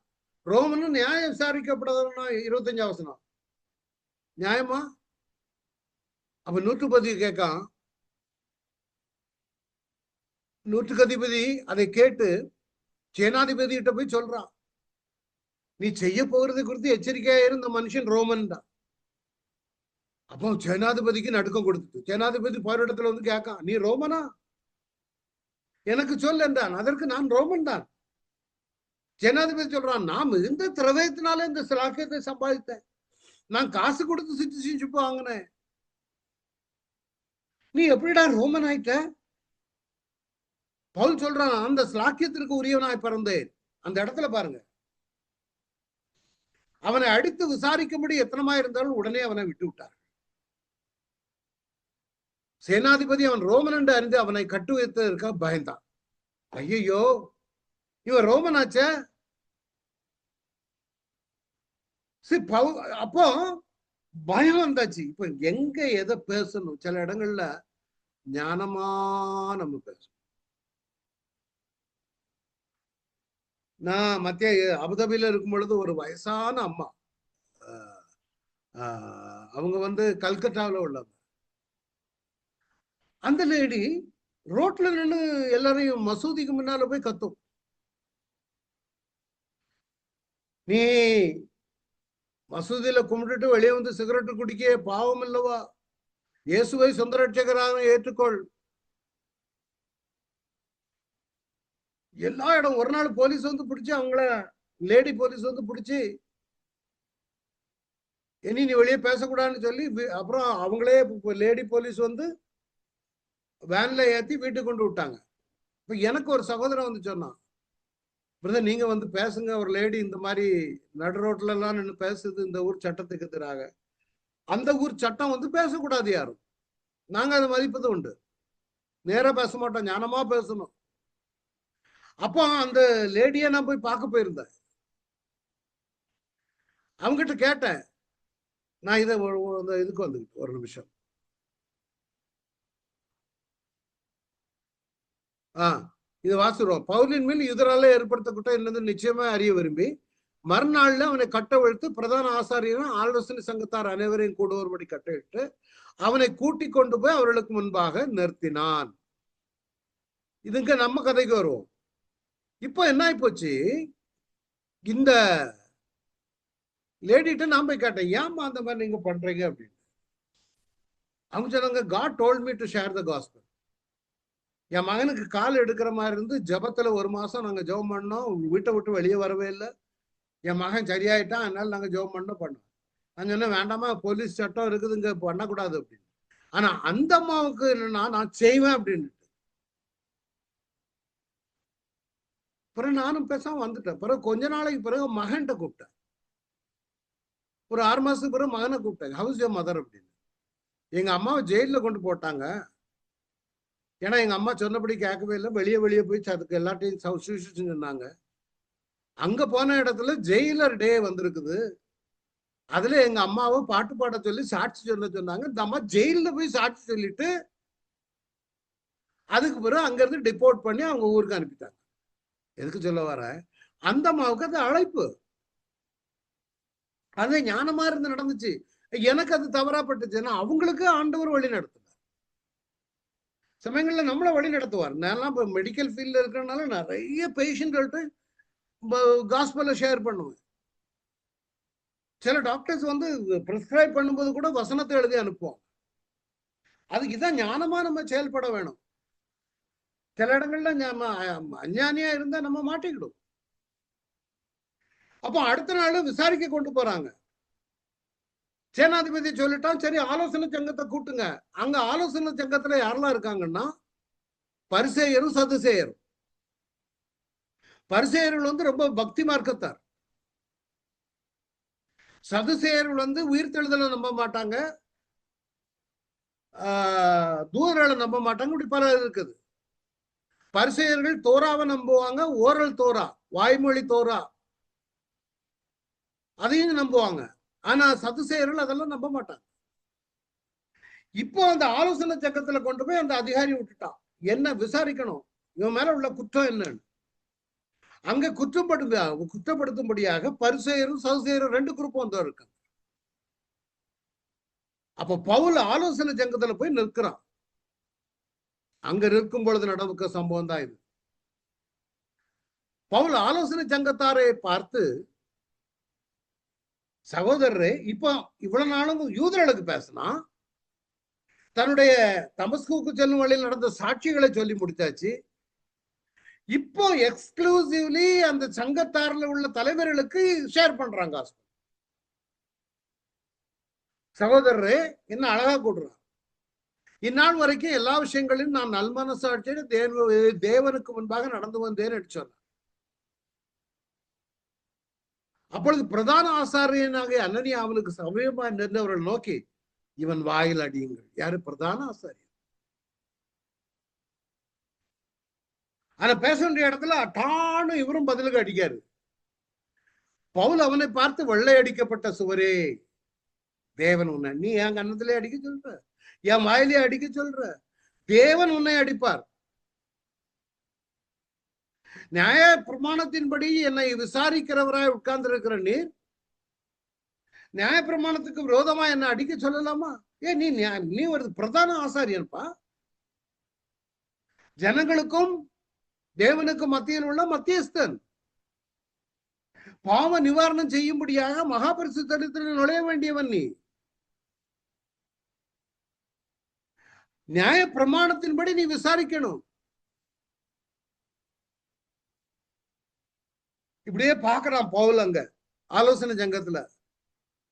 ரோமனு நியாயம் விசாரிக்கப்படாதவனா? 25 வசனம் நியாயமா? அப்ப 110 கேட்கான். 100க்கு அதிபதி அதை கேட்டு சேனாதிபதி கிட்ட போய் சொல்றான், நீ செய்ய போகிறது குறித்து எச்சரிக்கையா இருந்த மனுஷன் ரோமன் தான். அப்போ சேனாதிபதிக்கு நடுக்கம் கொடுத்துட்டு சேனாதிபதி போரிடத்துல கேட்கான், நீ ரோமனா? எனக்கு சொல் என்றான். அதற்கு நான் ரோமன் தான். சேனாதிபதி சொல்றான், நான் மிகுந்த திரவயத்தினால இந்த சிலாக்கியத்தை சம்பாதித்தேன். நான் காசு கொடுத்து சிட்டிசன்ஷிப் வாங்கினேன். நீ எப்படிடா ரோமன் ஆயிட்ட? பவுல் சொல்றான், அந்த ஸ்லாக்கியத்திற்கு உரியவனாய் பிறந்தேன். அந்த இடத்துல பாருங்க, அவனை அடித்து விசாரிக்கும்படி எத்தனமா இருந்தாலும் உடனே அவனை விட்டு விட்டார். சேனாதிபதி அவன் ரோமன் என்று அறிந்து அவனை கட்டு வைத்ததற்காக பயந்தான். ஐயோ, இவன் ரோமன் ஆச்ச. அப்போ பயம் வந்தாச்சு. இப்ப எங்க எதை பேசணும்? சில இடங்கள்ல ஞானமா நம்ம பேசணும். நான் மத்திய அபுதாபியில இருக்கும் பொழுது ஒரு வயசான அம்மா, அவங்க கல்கத்தாவில் உள்ளவங்க. அந்த லேடி ரோட்ல நின்று எல்லாரையும் மசூதிக்கு முன்னால போய் கத்தும், நீ மசூதியில கும்பிட்டுட்டு வெளியே வந்து சிகரெட்டு குடிக்க பாவம் இல்லவா? இயேசுவை சொந்த ரட்சகராக ஏற்றுக்கொள். எல்லா இடம் ஒரு நாள் போலீஸ் பிடிச்சு அவங்கள, லேடி போலீஸ் பிடிச்சு இனி நீ வெளியே பேசக்கூடாதுன்னு சொல்லி அப்புறம் அவங்களே லேடி போலீஸ் வேன்ல ஏத்தி வீட்டுக்கு கொண்டு விட்டாங்க. இப்ப எனக்கு ஒரு சகோதரன் சொன்னான், பிரதர் நீங்க பேசுங்க, ஒரு லேடி இந்த மாதிரி நடு ரோட்ல எல்லாம் நின்று பேசுது இந்த ஊர் சட்டத்துக்கு எதிராக. அந்த ஊர் சட்டம் பேசக்கூடாது யாரும். நாங்க அதை மதிப்பது உண்டு, நேரா பேச மாட்டோம், ஞானமா பேசணும். அப்போ அந்த லேடிய நான் போய் பார்க்க போயிருந்தேன். அவங்ககிட்ட கேட்டேன், நான் இதை இதுக்கு வந்துக்கிட்டு ஒரு நிமிஷம். இது வாசிடுவோம். பவுலின் மேல் இதனால ஏற்படுத்த குற்றம் என்னது நிச்சயமா அறிய விரும்பி மறுநாள்ல அவனை கட்டவிழ்த்து பிரதான ஆசாரியரும் ஆலோசனை சங்கத்தார் அனைவரையும் கூடுவோர்படி கட்டவிட்டு அவனை கூட்டி கொண்டு போய் அவர்களுக்கு முன்பாக நிறுத்தினான். இதுங்க நம்ம கதைக்கு வருவோம். இப்போ என்ன ஆகி போச்சு, இந்த லேடிட்ட நான் போய் கேட்டேன், ஏமா அந்த மாதிரி நீங்க பண்றீங்க அப்படின்னு. அவங்க சொன்னாங்க, God told me to share the gospel. என் மகனுக்கு கால் எடுக்கிற மாதிரி இருந்து ஜபத்துல 1 மாசம் நாங்க ஜெபம் பண்ணோம், வீட்டை விட்டு வெளியே வரவே இல்லை. என் மகன் சரியாயிட்டான், அதனால நாங்க ஜெபம் பண்ணோம். நான் சொன்னேன், வேண்டாமா, போலீஸ் சட்டம் இருக்குது, இங்க பண்ணக்கூடாது அப்படின்னு. ஆனா அந்த அம்மாவுக்கு என்னன்னா, நான் செய்வேன் அப்படின்னு. பிறகு நானும் பேசாம வந்துட்டேன். பிறகு கொஞ்ச நாளைக்கு பிறகு மகன்கிட்ட கூப்பிட்டேன். ஒரு 6 மாசத்துக்கு பிறகு மகனை கூப்பிட்டேன், ஹவுஸ் யோர் மதர் அப்படின்னு. எங்க அம்மாவை ஜெயில கொண்டு போட்டாங்க. ஏன்னா எங்க அம்மா சொன்னபடி கேட்கவே இல்லை, வெளியே போய் அதுக்கு எல்லாத்தையும் சொன்னாங்க. அங்க போன இடத்துல ஜெயிலர் டே வந்திருக்குது. அதுல எங்க அம்மாவை பாட்டு பாட சொல்லி சாட்சி சொல்ல சொன்னாங்க. இந்த அம்மா ஜெயில போய் சாட்சி சொல்லிட்டு அதுக்கு பிறகு அங்க இருந்து டிபோர்ட் பண்ணி அவங்க ஊருக்கு அனுப்பிட்டாங்க. எதுக்கு சொல்ல வர, அந்த அம்மாவுக்கு அது அழைப்பு, அது ஞானமா இருந்து நடந்துச்சு. எனக்கு அது தவறாப்பட்டுச்சுன்னா அவங்களுக்கு ஆண்டவர் வழி நடத்துவார். சமயங்கள்ல நம்மளை வழி நடத்துவார். நான் இப்போ மெடிக்கல் ஃபீல்ட்ல இருக்கிறதுனால நிறைய பேஷண்ட்கள்ட்ட காஸ்பலை ஷேர் பண்ணுவேன். சில டாக்டர்ஸ் பிரிஸ்கிரைப் பண்ணும்போது கூட வசனத்தை எழுதி அனுப்புவோம். அதுக்கு இதான் ஞானமா நம்ம செயல்பட வேணும். சில இடங்கள்ல அஞ்ஞானியா இருந்தா நம்ம மாட்டிக்கிடும். அப்போ அடுத்த நாள் விசாரிக்க கொண்டு போறாங்க. சேனாதிபதி சொல்லிட்டான், சரி ஆலோசனை சங்கத்தை கூட்டுங்க. அங்க ஆலோசனை சங்கத்துல யாரெல்லாம் இருக்காங்கன்னா, பரிசேயரும் சதுசேயரும். பரிசேயர்கள் ரொம்ப பக்தி மார்க்கத்தார். சதுசேயர்கள் உயிர்த்தெழுதலை நம்ப மாட்டாங்க, தூதர்களை நம்ப மாட்டாங்க. இப்படி பல இருக்குது. பரிசேயர்கள் தோராவை நம்புவாங்க, ஓரல் தோரா, வாய்மொழி தோரா, அதையும் நம்புவாங்க. ஆனா சதுசேயர்கள் அதெல்லாம் நம்ப மாட்டாங்க. இப்போ அந்த ஆலோசனை சங்கத்துல கொண்டு போய் அந்த அதிகாரி விட்டுட்டான். என்ன விசாரிக்கணும், இவன் மேல உள்ள குற்றம் என்னன்னு. அங்க குற்றப்படுத்தும்படியாக பரிசேயரும் சதுசேயரும் 2 குரூப் இருக்காங்க. அப்ப பவுல் ஆலோசனை சங்கத்துல போய் நிற்கிறான். அங்க இருக்கும் பொழுது நடக்க சம்பவம் தான் இது. பவுல் ஆலோசனை சங்கத்தாரை பார்த்து, சகோதரரே, இப்போ இவ்வளவு நாளும் யூதர்களுக்கு பேசினா, தன்னுடைய தமஸ்குக்கு செல்லும் வழியில் நடந்த சாட்சிகளை சொல்லி முடிச்சாச்சு. இப்போ எக்ஸ்க்ளூசிவ்லி அந்த சங்கத்தாரில் உள்ள தலைவர்களுக்கு ஷேர் பண்றாங்க. சகோதரரே, என்ன அழகா கூடுறான். இந்நாள் வரைக்கும் எல்லா விஷயங்களையும் நான் நல்மனசாட்சியோட தேவனுக்கு முன்பாக நடந்து வந்தேன்னு சொன்னேன். அப்பொழுது பிரதான ஆசாரியனாக அனனியா அவனுக்கு சமயமா நின்று அவர்கள் நோக்கி, இவன் வாயில் அடியுங்கள். யாரு? பிரதான ஆசாரியன். ஆனா பேச வேண்டிய இடத்துல அட்டான்னு இவரும் பதிலுக்கு அடிக்காரு. பவுல் அவனை பார்த்து, வெள்ளை அடிக்கப்பட்ட சுவரே, தேவன் உன்னை, நீ என் கன்னத்திலே அடிக்க சொல்ற, என் வாயிலே அடிக்க சொல்ற, தேவன் உன்னை அடிப்பார். நியாய பிரமாணத்தின்படி என்னை விசாரிக்கிறவராய் உட்கார்ந்து இருக்கிற நீர் நியாய பிரமாணத்துக்கு விரோதமா என்ன அடிக்க சொல்லலாமா? ஏன் நீ ஒரு பிரதான ஆசாரியன்பா. ஜனங்களுக்கும் தேவனுக்கும் மத்தியில் உள்ள மத்தியஸ்தன். பாவ நிவாரணம் செய்யும்படியாக மகாபரிசுத்தத்தில் நுழைய வேண்டியவன் நீ. நியாய பிரமாணத்தின்படி நீ விசாரிக்கணும். இப்படியே பாக்குறான் பவுல் அங்க ஆலோசனை சங்கத்துல.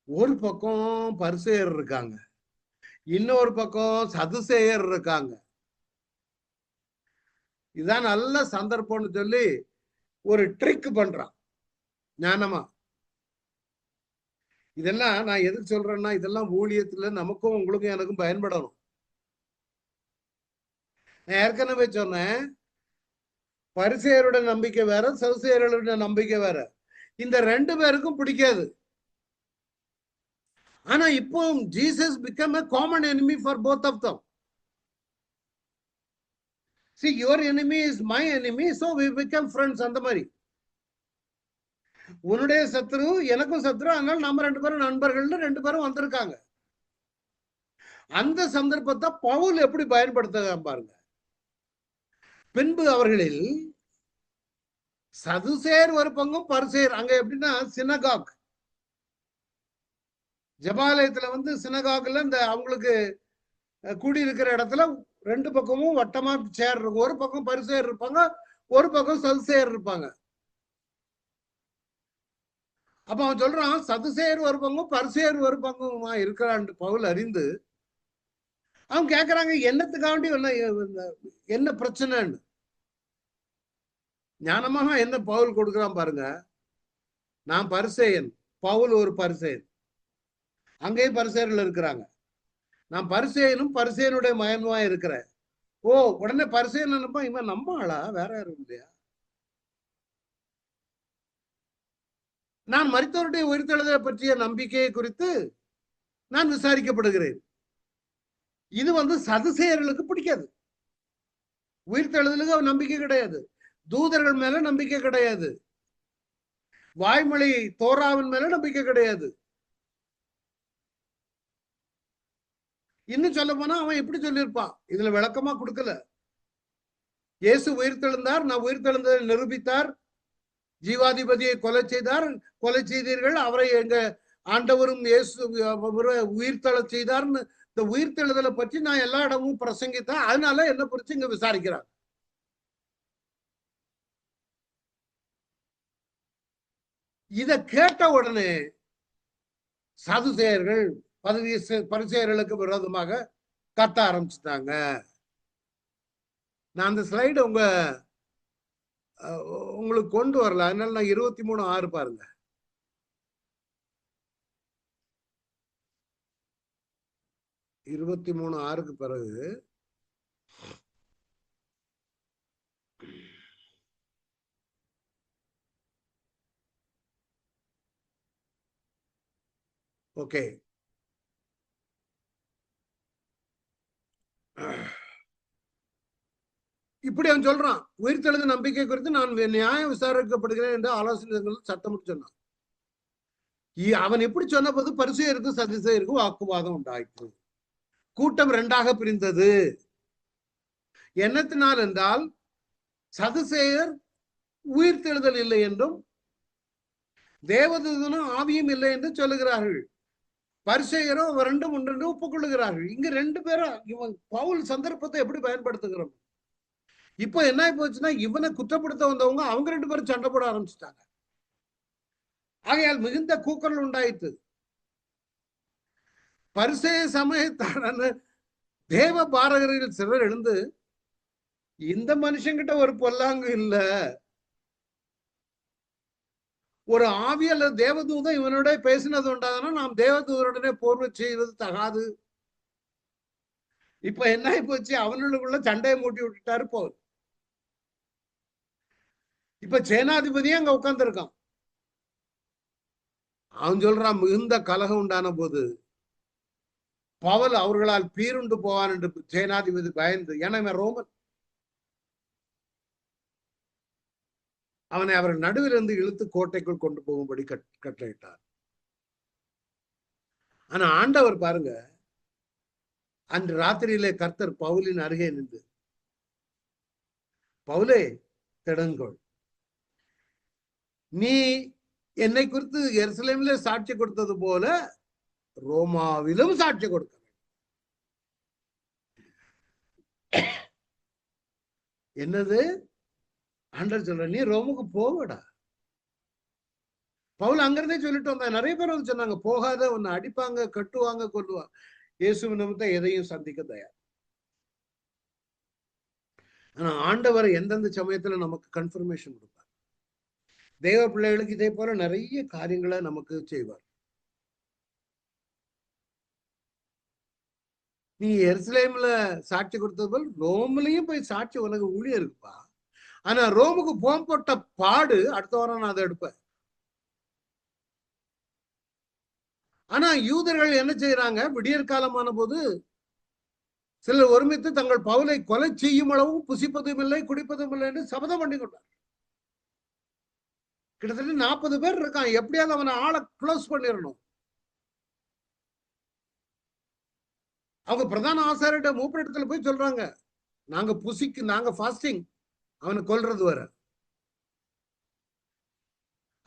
ஒரு பக்கம் பரிசேயர் இருக்காங்க, இன்னொரு பக்கம் சதுசேயர் இருக்காங்க. இதான் நல்ல சந்தர்ப்பம்னு சொல்லி ஒரு ட்ரிக் பண்றான் ஞானமா. இதெல்லாம் நான் எதுக்கு சொல்றேன்னா, இதெல்லாம் ஊழியத்துல நமக்கும் உங்களுக்கும் எனக்கும் பயன்படணும். நான் ஏற்கனவே சொன்னேன், பரிசேயருடைய நம்பிக்கை வேற, சதுசேயருடைய நம்பிக்கை வேற. இந்த ரெண்டு பேருக்கும் பிடிக்காது. ஆனா இப்போ Jesus became a common enemy for both of them. See, your enemy is my enemy, so we become friends. அந்த மாதிரி உன்னுடைய சத்ரு எனக்கும் சத்ரு, அதனால நம்ம ரெண்டு பேரும் நண்பர்கள், ரெண்டு பேரும் வந்திருக்காங்க. அந்த சந்தர்ப்பத்தை பவுல் எப்படி பயன்படுத்த பாருங்க. பின்பு அவர்களில் சதுசேர் ஒரு பங்கும் பரிசேர், அங்க எப்படின்னா சினகாக், ஜபாலயத்துல சினகாக்ல இந்த அவங்களுக்கு கூடி இருக்கிற இடத்துல ரெண்டு பக்கமும் வட்டமா சேர் இருக்கும். ஒரு பக்கம் பரிசேர் இருப்பாங்க, ஒரு பக்கம் சதுசேர் இருப்பாங்க. அப்ப அவன் சொல்றான், சதுசேர் ஒரு பங்கும் பரிசேர் ஒரு பங்குமா இருக்கிறான் பவுல் அறிந்து. அவன் கேக்குறாங்க, என்னத்துக்காண்டி என்ன பிரச்சனைன்னு. ஞானமாக என்ன பவுல் கொடுக்குறான் பாருங்க. நான் பரிசேயன், பவுல் ஒரு பரிசேயன், அங்கேயும் பரிசேயர்கள் இருக்கிறாங்க. நான் பரிசேயனும் பரிசேயனுடைய மயனுமா இருக்கிறேன். ஓ, உடனே பரிசேயன் நினைப்பா, இவன் நம்ம ஆளா, வேற யாரும் இல்லையா? நான் மரித்தவருடைய உயிர்த்தெழுதலை பற்றிய நம்பிக்கையை குறித்து நான் விசாரிக்கப்படுகிறேன். இது சதுசேயர்களுக்கு பிடிக்காது. உயிர்த்தெழுதலுக்கு நம்பிக்கை கிடையாது, தூதர்கள் மேல நம்பிக்கை கிடையாது, வாய்மொழி தோராவின் மேல நம்பிக்கை கிடையாது. இன்னும் சொல்ல போனா அவன் எப்படி சொல்லியிருப்பான், இதுல விளக்கமா கொடுக்கல. இயேசு உயிர்த்தெழுந்தார், நான் உயிர்த்தெழுந்ததை நிரூபித்தார், ஜீவாதிபதியை கொலை செய்தார், கொலை செய்தீர்கள், அவரை எங்க ஆண்டவரும் இயேசு உயிர்த்தெழ செய்தார்னு இந்த உயிர்த்தெழுதலை பற்றி நான் எல்லா இடமும் பிரசங்கித்தேன், அதனால என்ன குறிச்சு இங்க விசாரிக்கிறார். இத கேட்ட உடனே சதுசேயர்கள் பரிசேயர்களுக்கு விரோதமாக கத்த ஆரம்பிச்சுட்டாங்க. நான் அந்த ஸ்லைடு உங்களுக்கு கொண்டு வரல, அதனால நான் 23:6 பாருங்க. (23:6) பிறகு ஓகே, இப்படி அவன் சொல்றான், உயிர்த்தெழுந்த நம்பிக்கை குறித்து நான் நியாயம் விசாரிக்கப்படுகிறேன் என்று ஆலோசனை சட்டம் சொன்னான். அவன் எப்படி சொன்ன போது பரிசேயருக்கும் சதுசேயருக்கும் வாக்குவாதம் உண்டாயிற்று. கூட்டம் இரண்டாக பிரிந்தது. என்னத்தினால் என்றால், சதுசேயர் உயிர்த்தெழுதல் இல்லை என்றும் தேவதூதனும் ஆவியும் இல்லை என்று சொல்லுகிறார்கள். பரிசேயரோ ரெண்டும் ஒன்றென்று ஒப்புக்கொள்ளுகிறார்கள். இங்க ரெண்டு பேரும் இவன் பவுல் சந்தர்ப்பத்தை எப்படி பயன்படுத்துகிறோம். இப்போ என்ன போச்சுன்னா, இவனை குற்றப்படுத்த வந்தவங்க அவங்க ரெண்டு பேரும் சண்டை போட ஆரம்பிச்சுட்டாங்க. ஆகையால் மிகுந்த கூக்குரல் உண்டாயிற்று. பரிசேய சமயத்தான தேவ பாரகரில் சிலர் எழுந்து, இந்த மனுஷங்கிட்ட ஒரு பொல்லாங்கு இல்ல, ஒரு ஆவி அல்லது தேவதூதன் இவனோட பேசினது உண்டாதுன்னா நாம் தேவதூதனுடனே போர்வை செய்வது தகாது. இப்ப என்ன ஆகி போச்சு, அவனுக்குள்ள சண்டையை மூட்டி விட்டுட்டாரு போர். இப்ப சேனாதிபதியே அங்க உட்கார்ந்து இருக்கான். அவன் சொல்றான், மிகுந்த கலகம் உண்டான போது பவுல் அவர்களால் பீருண்டு போவான் என்று சேனாதிபதி பயந்து, ஏன்னா ரோமன், அவனை அவர் நடுவிலிருந்து இழுத்து கோட்டைக்குள் கொண்டு போகும்படி கட்டளையிட்டார். ஆனா ஆண்டவர் பாருங்க, அன்று ராத்திரியிலே கர்த்தர் பவுலின் அருகே நின்று, பவுலே திடங்கொள், நீ என்னை குறித்து எருசலேமிலே சாட்சி கொடுத்தது போல ரோமாவிலும் சாட்சி கொடுக்க வேண்டும். என்னது ஆண்டவர் சொல்ற, நீ ரோமுக்கு போகடா. பவுல் அங்கிருந்தே சொல்லிட்டு வந்தா. நிறைய பேர் வந்து சொன்னாங்க, போகாத, உன்னை அடிப்பாங்க, கட்டுவாங்க, கொல்லுவாங்க. இயேசு நிமித்தம் எதையும் சந்திக்க தயார். ஆனா ஆண்டவர் எந்தெந்த சமயத்துல நமக்கு கன்ஃபர்மேஷன் கொடுப்பார். தேவ பிள்ளைகளுக்கு இதே போல நிறைய காரியங்களை நமக்கு செய்வார். நீ எருசலேம்ல சாட்சி கொடுத்தது போல் ரோம்லயும் போய் சாட்சி உனக்கு ஊழியம் இருக்குப்பா. ஆனா ரோமுக்கு போட்ட பாடு அடுத்த வாரம் நான் அதை எடுப்பேன். ஆனா யூதர்கள் என்ன செய்யறாங்க, விடியற் காலமான போது சிலர் ஒருமித்து தங்கள் பவுலை கொலை செய்யும் அளவும் புசிப்பதும் இல்லை குடிப்பதும் இல்லை என்று சபதம் பண்ணி கொண்டார். கிட்டத்தட்ட 40 பேர் இருக்கான். எப்படியாவது அவனை ஆளை க்ளோஸ் பண்ணிடணும். அவங்க பிரதான ஆசாரிட்ட மூப்பரிடத்துல போய் சொல்றாங்க, நாங்க ஃபாஸ்டிங், அவனை கொல்றது வர.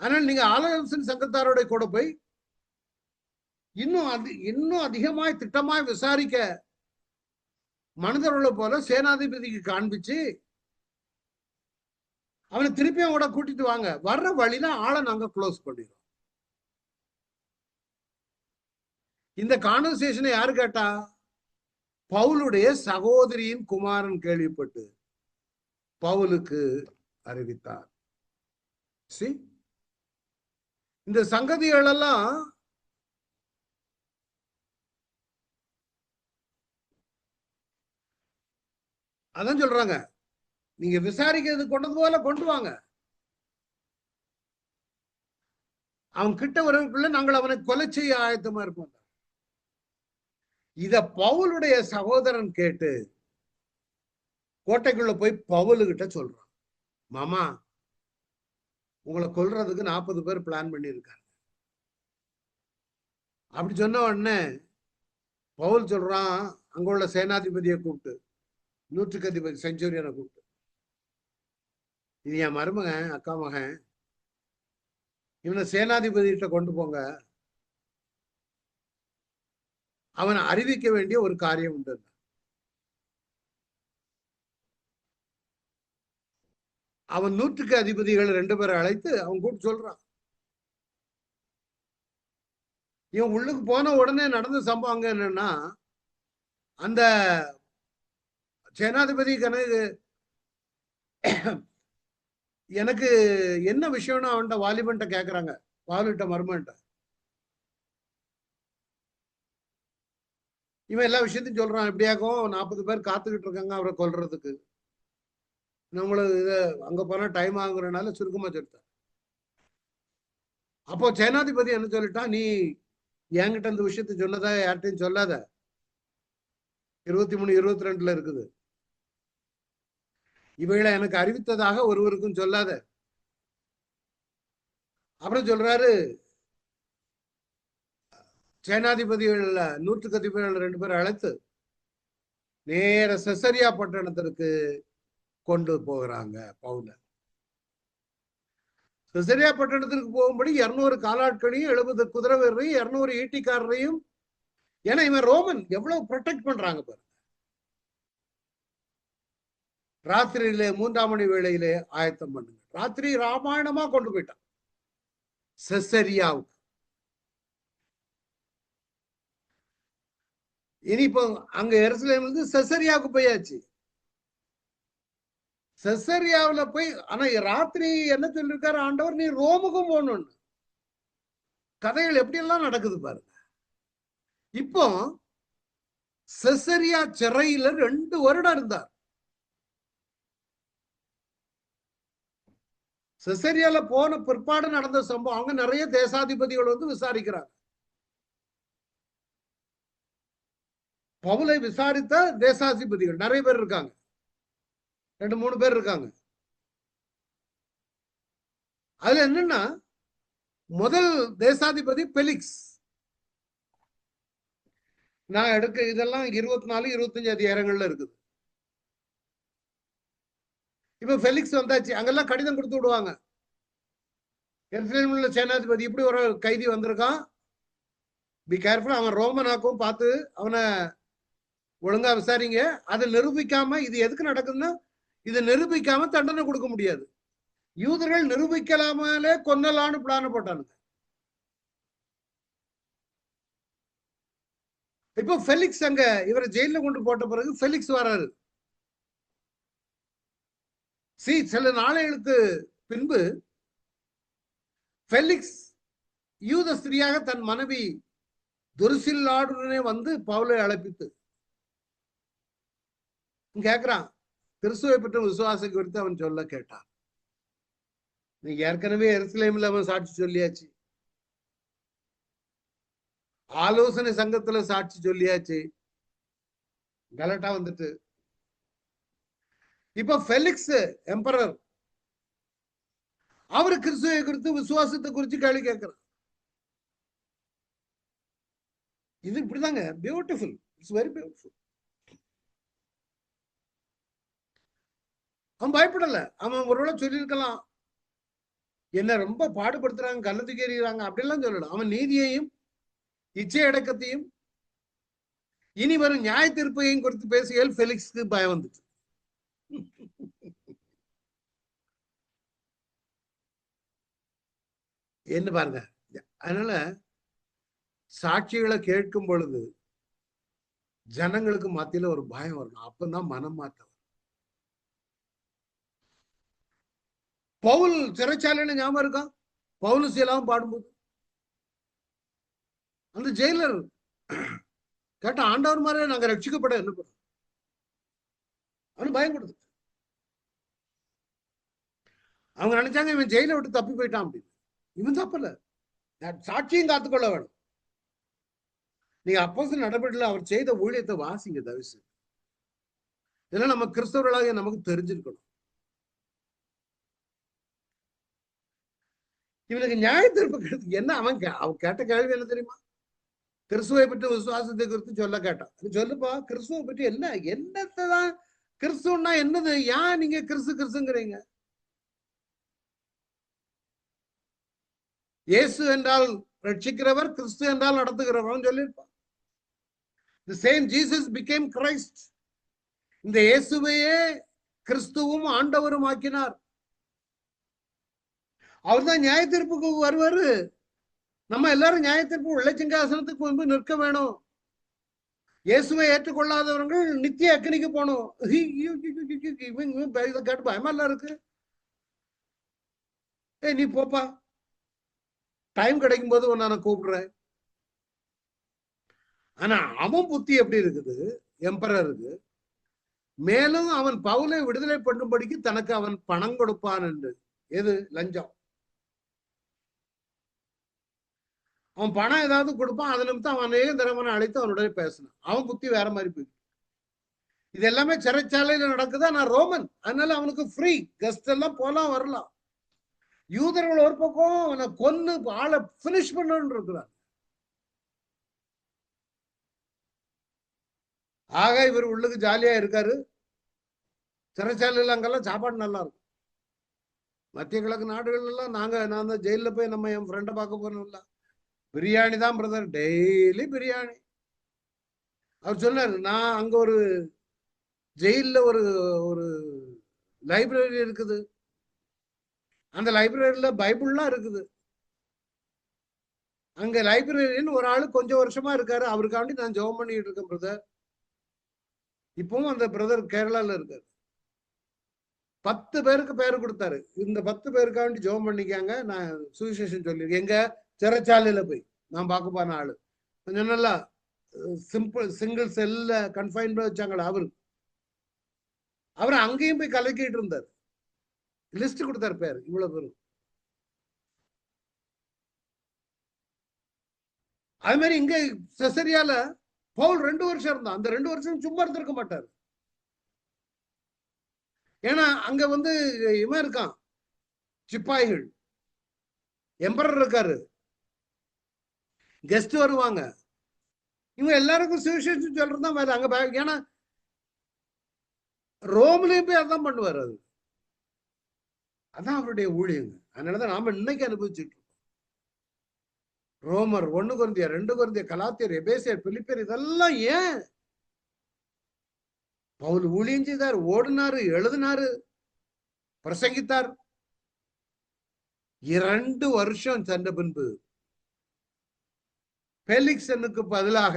ஆனால் நீங்க ஆலோசனை சங்கத்தாரோட கூட போய் இன்னும் அதிகமாய் திட்டமாய் விசாரிக்க மனிதர்களை போல சேனாதிபதிக்கு காண்பிச்சு அவனை திருப்பியும் கூட கூட்டிட்டு வாங்க. வர்ற வழியில ஆளை நாங்க க்ளோஸ் பண்ணிடுறோம். இந்த கான்வர்சேஷனை யாரு கேட்டா? பவுலுடைய சகோதரியின் குமாரன் கேள்விப்பட்டு பவுலுக்கு அறிவித்தார். இந்த சங்கதிகள் எல்லாம் அதான் சொல்றாங்க, நீங்க விசாரிக்கிறது கொண்டது போல கொண்டு வாங்க. அவன் கிட்ட வரவுக்குள்ள நாங்கள் அவனை கொலை செய்ய ஆயத்தமா இருப்போம். இத பவுலுடைய சகோதரன் கேட்டு கோட்டைக்குள்ள போய் பவுலுகிட்ட சொல்றான், மாமா உங்களை கொல்றதுக்கு 40 பேர் பிளான் பண்ணியிருக்காங்க. அப்படி சொன்ன உடனே பவுல் சொல்றான், அங்க உள்ள சேனாதிபதியை கூப்பிட்டு, 100க்கு அதிபதி செஞ்சுரியனை கூப்பிட்டு, இது என் மருமகன், அக்கா மகன், இவனை சேனாதிபதிகிட்ட கொண்டு போங்க, அவனை அறிவிக்க வேண்டிய ஒரு காரியம் உண்டு. அவன் 100க்கு அதிபதிகள் 2 பேரை அழைத்து அவன் கூப்பிட்டு சொல்றான். இவன் உள்ளுக்கு போன உடனே நடந்த சம்பவம் அங்க என்னன்னா, அந்த சேனாதிபதி எனக்கு என்ன விஷயம்னு அவன்கிட்ட வாலிபன்ட்ட கேக்குறாங்க, வாலிட்ட மருமன்ட்ட. இவன் எல்லா விஷயத்தையும் சொல்றான். இப்படியாக்கும் 40 பேர் காத்துக்கிட்டு இருக்காங்க அவரை கொல்றதுக்கு. நம்மளுக்கு இத அங்க போனா டைம் ஆகுறதுனால சுருக்கமா சொல்லிட்டான். அப்போ சேனாதிபதி என்ன சொல்லிட்டான், நீ என்கிட்ட இந்த விஷயத்த சொன்னதா யார்கிட்டையும் சொல்லாத. 23, 22 இருக்குது. இவைகளை எனக்கு அறிவித்ததாக ஒருவருக்கும் சொல்லாத. அப்புறம் சொல்றாரு, சேனாதிபதிகள் 100க்கு அதிபதிகள் 2 பேரை அழைத்து நேர செசரியா பட்டணத்திற்கு கொண்டு போகிறாங்க பவுல. செசரியா பட்டணத்திற்கு போகும்படி 200 காலாட்களையும் 70 குதிரை வீரரையும் 200 ஈட்டிக்காரரையும், ஏன்னா இவன் ரோமன், எவ்வளவு ப்ரொடெக்ட் பண்றாங்க பாருங்க. ராத்திரியிலே 3ஆம் மணி வேளையிலே ஆயத்தம் பண்ணுங்க. ராத்திரி ராமாயணமா கொண்டு போயிட்டான் செசரியாவுக்கு. இனி இப்போ அங்க எருசலேம்ல இருந்து செசரியாவுக்கு போயாச்சு. செசரியாவில போய், ஆனா ராத்திரி என்ன சொல்லிருக்காரு ஆண்டவர், நீ ரோமுக்கும் போகணும். கதைகள் எப்படி எல்லாம் நடக்குது பாருங்க. இப்போ செசரியா சிறையில 2 வருடம் இருந்தார். செசரியால போன பிற்பாடு நடந்த சம்பவம். அவங்க நிறைய தேசாதிபதிகள் வந்து விசாரிக்கிறாங்க. பவுலை விசாரித்த தேசாதிபதிகள் நிறைய பேர் இருக்காங்க, 2-3 பேர் இருக்காங்க. அதுல என்னன்னா, முதல் தேசாதிபதி பெலிக்ஸ். நான் இதெல்லாம் 24-25 அதிகாரங்கள்ல இருக்குது. இப்ப பெலிக்ஸ் வந்தாச்சு, அங்கெல்லாம் கடிதம் கொடுத்து விடுவாங்க. எருசலேமில் சேனாதிபதி இப்படி ஒரு கைதி வந்திருக்கான், பி கேர்ஃபுல், அவன் ரோமனாக்கும் பார்த்து அவனை ஒழுங்கா விசாரிங்க. அதை நிரூபிக்காம, இது எதுக்கு நடக்குதுன்னா, இதை நிரூபிக்காம தண்டனை கொடுக்க முடியாது. யூதர்கள் நிரூபிக்கலாமலே கொன்னலான்னு பிளான போட்டானுங்க. இப்போ பெலிக்ஸ் அங்க இவரை ஜெயில கொண்டு போட்ட பிறகு பெலிக்ஸ் வராரு. சில நாளைகளுக்கு பின்பு பெலிக்ஸ் யூத ஸ்திரியாக தன் மனைவி துருசில்லாடுடனே வந்து பவுலை அழைப்பித்து கேட்கிறான், கிறிஸ்துவை பற்றி விசுவாசம் குறித்து அவன் சொல்ல கேட்டான். நீங்க ஏற்கனவே எருசலேமில் அவன் சாட்சி சொல்லியாச்சு, ஆலோசனை சங்கத்துல சாட்சி சொல்லியாச்சு, கலட்டா வந்துட்டு. இப்ப பெலிக்ஸ் எம்பரர் அவரு கிறிஸ்துவை குறித்து விசுவாசத்தை குறித்து கேள்வி கேட்கிறார். இது இப்படிதாங்க, பியூட்டிஃபுல், இட்ஸ் வெரி பியூட்டிஃபுல். அவன் பயப்படல. அவன் ஒருவேளை சொல்லியிருக்கலாம், என்ன ரொம்ப பாடுபடுத்துறாங்க, கள்ளத்துக்கு எறிகிறாங்க அப்படிலாம் சொல்லலாம். அவன் நீதியையும் இச்சை அடக்கத்தையும் இனி வரும் நியாய தீர்ப்பையும் குறித்து பேசுகையில் பெலிக்ஸ்க்கு பயம் வந்துச்சு. என்ன பாருங்க. அதனால சாட்சிகளை கேட்கும் பொழுது ஜனங்களுக்கு மத்தியில ஒரு பயம் வரணும், அப்பதான் மனம் மாற்றம். பவுல் சிறைச்சாலையில ஞாபகம் இருக்கா, பவுல் சீலாவும் பாடும்போது அந்த ஜெயிலர் கேட்ட, ஆண்டவர் மாதிரி நாங்க ரட்சிக்கப்பட என்ன பண்ணுறோம், அவனு பயம் கொடுத்து. அவங்க நினைச்சாங்க இவன் ஜெயில விட்டு தப்பி போயிட்டான் அப்படின்னு. இவன் தப்பல, சாட்சியும் காத்துக்கொள்ள வேணும். நீங்க அப்போஸ்தலர் நடவடிக்கையில் அவர் செய்த ஊழியத்தை வாசிங்க தவிசு. இதெல்லாம் நம்ம கிறிஸ்தவர்களாக நமக்கு தெரிஞ்சிருக்கணும். இவனுக்கு நியாய தீர்ப்பு என்ன, அவன் கேட்ட கேள்வி என்ன தெரியுமா, கிறிஸ்துவை பற்றி விசுவாசத்தை குறித்து சொல்ல கேட்டான். சொல்லுப்பா, கிறிஸ்துவை பற்றி என்ன, என்னத்தான் கிறிஸ்துவன்னா என்னது, ஏன் நீங்க கிறிஸ்துங்கிறீங்க? இயேசு என்றால் ரட்சிக்கிறவர், கிறிஸ்து என்றால் நடத்துகிறவர் சொல்லியிருப்பான். The same Jesus became Christ. இந்த இயேசுவையே கிறிஸ்துவும் ஆண்டவரும் ஆக்கினார். அவர்தான் நியாய தீர்ப்புக்கு வருவாரு. நம்ம எல்லாரும் நியாய தீர்ப்பு வெள்ளச்சிங்காசனத்துக்கு முன்பு நிற்க வேணும். இயேசுவை ஏற்றுக்கொள்ளாதவர்கள் நித்திய அக்னிக்கு போகணும். கேட்டு பயமா எல்லாம் இருக்கு. நீ போப்பா, டைம் கிடைக்கும் போது நான் கூப்பிடுறேன். ஆனா அவன் புத்தி எப்படி இருக்குது, எம்பரருக்கு. மேலும் அவன் பவுலை விடுதலை பண்ணும்படிக்கு தனக்கு அவன் பணம் கொடுப்பான் என்று. எது? லஞ்சம். அவன் பணம் ஏதாவது கொடுப்பான், அது நிமித்தம் அவன் அநேக திறமனை அழைத்து அவனுடைய பேசினான். அவன் புத்தி வேற மாதிரி போயிடுச்சு. இது எல்லாமே சிறைச்சாலையில நடக்குதா, நான் ரோமன், அதனால அவனுக்கு ஃப்ரீ, கெஸ்ட் எல்லாம் போலாம் வரலாம். யூதர்கள் ஒரு பக்கம் அவனை கொன்னு ஆளை பினிஷ் பண்ணு இருக்கிறான். ஆக இவர் உள்ளுக்கு ஜாலியா இருக்காரு. சிறைச்சாலையில அங்கெல்லாம் சாப்பாடு நல்லா இருக்கும். மத்திய கிழக்கு நாடுகள் எல்லாம் நான் தான் ஜெயில போய் நம்ம என் ஃப்ரெண்டை பார்க்க போனோம்ல, பிரியாணி தான் பிரதர், டெய்லி பிரியாணி. அவர் சொன்னார், நான் அங்க ஒரு ஜெயில ஒரு லைப்ரரி இருக்குது, அந்த லைப்ரரியில பைபிள்லாம் இருக்குது. அங்க லைப்ரரின்னு ஒரு ஆளு கொஞ்சம் வருஷமா இருக்காரு, அவருக்காண்டி நான் ஜெபம் பண்ணிட்டு இருக்கேன் பிரதர். இப்பவும் அந்த பிரதர் கேரளால இருக்காரு. 10 பேருக்கு பேர் கொடுத்தாரு. இந்த 10 பேருக்காக வேண்டி ஜெபம் பண்ணிக்காங்க, நான் சுவிசேஷன் சொல்லியிருக்கேன். எங்க சிறைச்சாலையில போய் நான் பார்க்க போன ஆளு கொஞ்சம் நல்லா சிம்பிள் சிங்கிள் செல்ல கன்ஃபைன் வச்சாங்களா அவர் அங்கேயும் போய் கலக்கிட்டு இருந்தார். லிஸ்ட் கொடுத்தாரு பேர் இவ்வளவு பேரும். அது மாதிரி இங்க செசரியால பவுல் 2 வருஷம் இருந்தான். அந்த 2 வருஷம் சும்மா இருந்திருக்க மாட்டார். ஏன்னா அங்க இவன் இருக்கான், சிப்பாய்கள், எம்பரர் இருக்காரு, கெஸ்ட் வருவாங்க, இவங்க எல்லாருக்கும் சுவிசேஷம் சொல்றதுதான் வேலை அங்க. ஏன்னா ரோம்லயும் போய் அதான் பண்ணுவார். அதான் அவருடைய ஊழியங்க. அதனாலதான் நாம இன்னைக்கு அனுபவிச்சுட்டு இருக்கோம். ரோமர், 1 கொரிந்தியர், 2 கொரிந்தியர், கலாத்தியர், எபேசியர், பிலிப்பியர், இதெல்லாம் ஏன் பவுல் ஊழியம் செய்தார், ஓடினாரு, எழுதினாரு, பிரசங்கித்தார். 2 வருஷம் சென்ற பின்பு பெலிக்சனுக்கு பதிலாக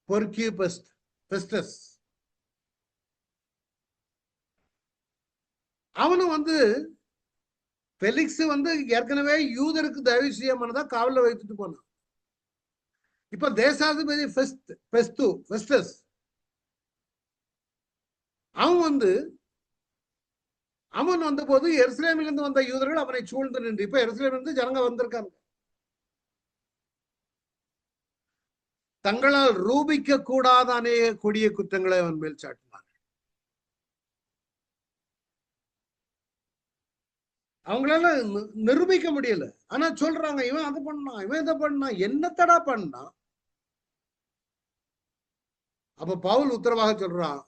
பொர்க்கியூ பெஸ்டஸ் அவனும் பெலிக்ஸ் ஏற்கனவே யூதருக்கு தயவு செய்யமானதா காவல வைத்துட்டு போனான். இப்ப தேசாதிபதி பெஸ்டஸ் அவன் வந்த போது எருசலேமிலிருந்து வந்த யூதர்கள் அவனை சூழ்ந்து நின்று, இப்ப எருசலேமிலிருந்து ஜனங்க வந்திருக்காங்க. தங்களால் ரூபிக்க கூடாத அநேக கொடிய குற்றங்களை அவன் மேல் சாட்டினார். அவங்களால நிரூபிக்க முடியல. ஆனா சொல்றாங்க, இவன் அதை பண்ணான், இவன் இதை பண்ணான், என்னத்தடா பண்ணான். அப்ப பவுல் உத்தரவாக சொல்றான்,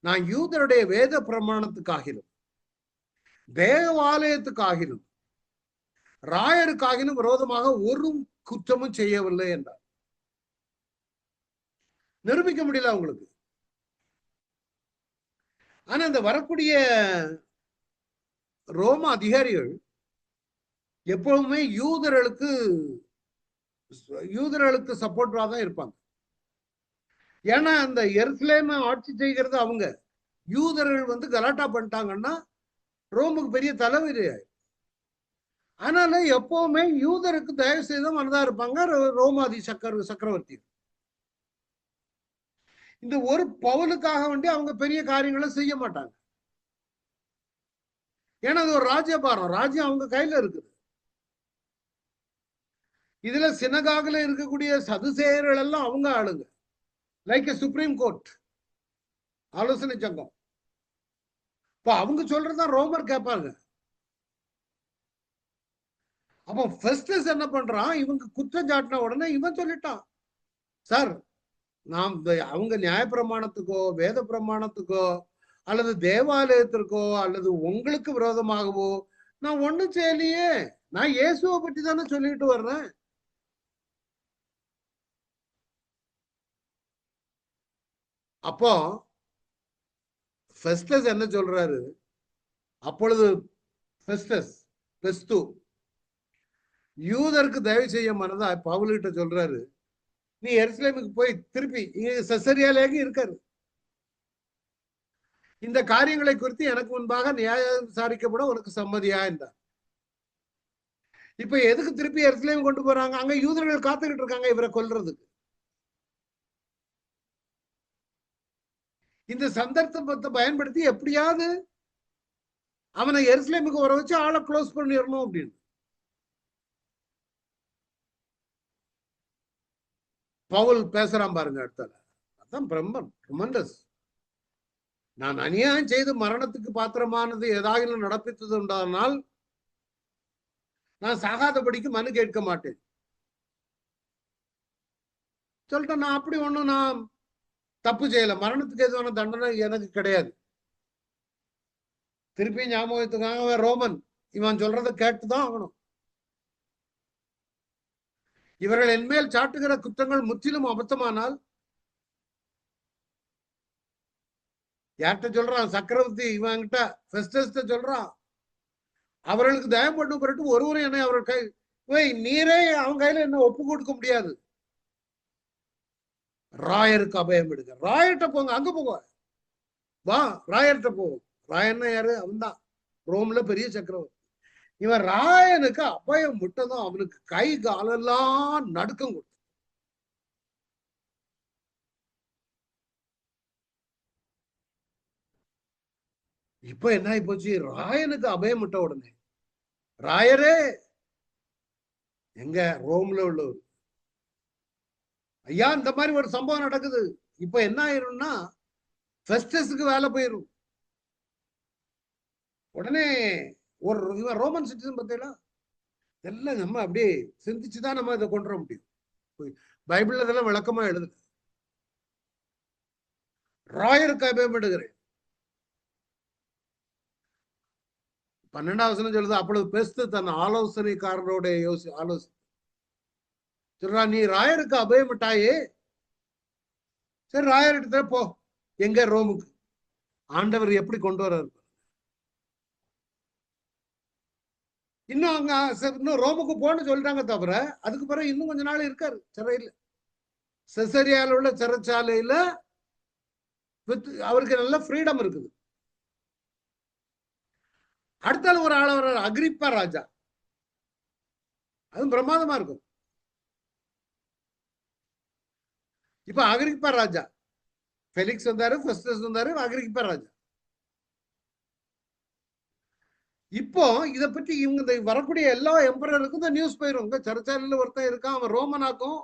நான் யூதருடைய வேத பிரமாணத்துக்காகிலும் தேவாலயத்துக்காகிலும் ராயருக்காகிலும் விரோதமாக ஒரு குற்றமும் செய்யவில்லை என்றார். நிரூபிக்க முடியல அவங்களுக்கு. ஆனா இந்த வரக்கூடிய ரோம அதிகாரிகள் எப்பவுமே யூதர்களுக்கு சப்போர்ட்டா தான் இருப்பாங்க. ஏன்னா அந்த எருசலேமை ஆட்சி செய்கிறது அவங்க. யூதர்கள் கலாட்டா பண்ணிட்டாங்கன்னா ரோமுக்கு பெரிய தலைவலி. அதனால எப்பவுமே யூதருக்கு தயவு செய்த மனதா இருப்பாங்க ரோமாதி சக்கரவர்த்தி. இந்த ஒரு பவுலுக்காக வேண்டி அவங்க பெரிய காரியங்களை செய்ய மாட்டாங்க. ஏன்னா அது ஒரு ராஜ்யபாரம், ராஜ்யம் அவங்க கையில இருக்குது. இதுல சினகாகுல இருக்கக்கூடிய சதுசேயர்கள் எல்லாம் அவங்க ஆளுங்க, லைக் சுப்ரீம் கோர்ட், ஆலோசனை சங்கம். இப்ப அவங்க சொல்றதுதான் ரோமர் கேட்பாங்க. அப்போ ஃபெஸ்டஸ் என்ன பண்றான், இவங்க குற்றம் சாட்டின உடனே இவன் சொல்லிட்டான், சார் நாம் அவங்க நியாயப்பிரமாணத்துக்கோ வேத பிரமாணத்துக்கோ அல்லது தேவாலயத்திற்கோ அல்லது உங்களுக்கு விரோதமாகவோ நான் ஒண்ணும் செய்யலையே, நான் இயேசுவை பற்றி தானே சொல்லிட்டு வர்றேன். அப்போ ஃபெஸ்டஸ் என்ன சொல்றாரு, அப்பொழுது பெஸ்து யூதருக்கு தயவு செய்ய மனதா பவுல்கிட்ட சொல்றாரு, நீ எருசலேமுக்கு போய் திருப்பி செசரியாலேயே இருக்காரு, இந்த காரியங்களை குறித்து எனக்கு முன்பாக நியாயம் விசாரிக்கப்பட உனக்கு சம்மதியா என்றார். இப்ப எதுக்கு திருப்பி எருசலேம் கொண்டு போறாங்க, அங்க யூதர்கள் காத்துக்கிட்டு இருக்காங்க இவரை கொல்றதுக்கு. இந்த சந்தர்ப்பத்தை பயன்படுத்தி எப்படியாவது அவனை எருசலேமுக்கு வர வச்சு ஆளை க்ளோஸ் பண்ணிடணும் அப்படின்னு. பவுல் பேசுறான் பாருங்க அடுத்தால, அதான் பிரம்மன் ட்ரெமெண்டஸ். நான் அநியாயம் செய்து மரணத்துக்கு பாத்திரமானது ஏதாவது நடப்பித்தது உண்டானால் நான் சாகாதபடிக்கு மனு கேட்க மாட்டேன் சொல்லிட்டேன். நான் அப்படி ஒண்ணும் நான் தப்பு செய்யல, மரணத்துக்கு எதுவான தண்டனை எனக்கு கிடையாது. திருப்பி ஞாபகத்துக்காக ரோமன், இவன் சொல்றதை கேட்டுதான் ஆகணும். இவர்கள் என்மேல் சாட்டுகிற குற்றங்கள் முற்றிலும் அபத்தமானால், யார்கிட்ட சொல்றான், சக்கரவர்த்தி இவன்கிட்ட ஃபெஸ்டஸ்ட சொல்றான், அவர்களுக்கு தயம் பண்ண பிறகு ஒருவரும் என்னை அவர்கள் கை நீரே அவங்க கையில என்ன ஒப்பு கொடுக்க முடியாது, ராயருக்கு அபயம் எடுங்க, ராயர்கிட்ட போங்க, அங்க போங்க, வா ராயர்கிட்ட போவோம். ராயன்னா யாரு? அவன் தான் ரோம்ல பெரிய சக்கரவர்த்தி. இவன் ராயனுக்கு அபயம் விட்டதும் அவனுக்கு கை காலெல்லாம் நடுக்கம் கொடுத்து. இப்ப என்ன ஆகி போச்சு? ராயனுக்கு அபயம் விட்ட உடனே ராயரே எங்க ரோம்ல உள்ளவர், ஐயா இந்த மாதிரி ஒரு சம்பவம் நடக்குது. இப்ப என்ன ஆயிரும்னா ஃபெஸ்டஸுக்கு வேலை போயிரும். உடனே ஒரு இவன் ரோமன் சிட்டிசன் பார்த்தீங்களா, இதெல்லாம் நம்ம அப்படியே சிந்திச்சுதான் நம்ம இதை கொண்டு வர முடியும். பைபிள்ல இதெல்லாம் விளக்கமா எழுது. ராயருக்கு அபயமிடுகிறேன். 12ஆம் வசனம் சொல்லுது, அப்பொழுது பெஸ்து தன் ஆலோசனைக்காரரோட ஆலோசனை சொல்றா, நீ ராயருக்கு அபயமிட்டாயே, சரி ராயர் எடுத்த போ. எங்க? ரோமுக்கு. ஆண்டவர் எப்படி கொண்டு வர்றாரு. இன்னும் அங்க இன்னும் ரோமுக்கு போன்னு சொல்லிட்டாங்க தவிர அதுக்கு பிறகு இன்னும் கொஞ்ச நாள் இருக்காரு சிறையில். செசரியால உள்ள சிறைச்சாலையில அவருக்கு நல்ல ஃப்ரீடம் இருக்குது. அடுத்தாலும் ஒரு ஆள் வர்றாரு, அகிரிப்பா ராஜா. அதுவும் பிரமாதமா இருக்கும். இப்ப அகிரிப்பா ராஜா, ஃபெலிக்ஸ் வந்தாரு, ஃபெஸ்டஸ் வந்தாரு, அகிரிப்பா ராஜா. இப்போ இதை பற்றி இவங்க வரக்கூடிய எல்லா எம்பரருக்கும் இந்த நியூஸ் போயிரும். சிறைச்சாலையில ஒருத்தன் இருக்கான், அவன் ரோமனாக்கும்,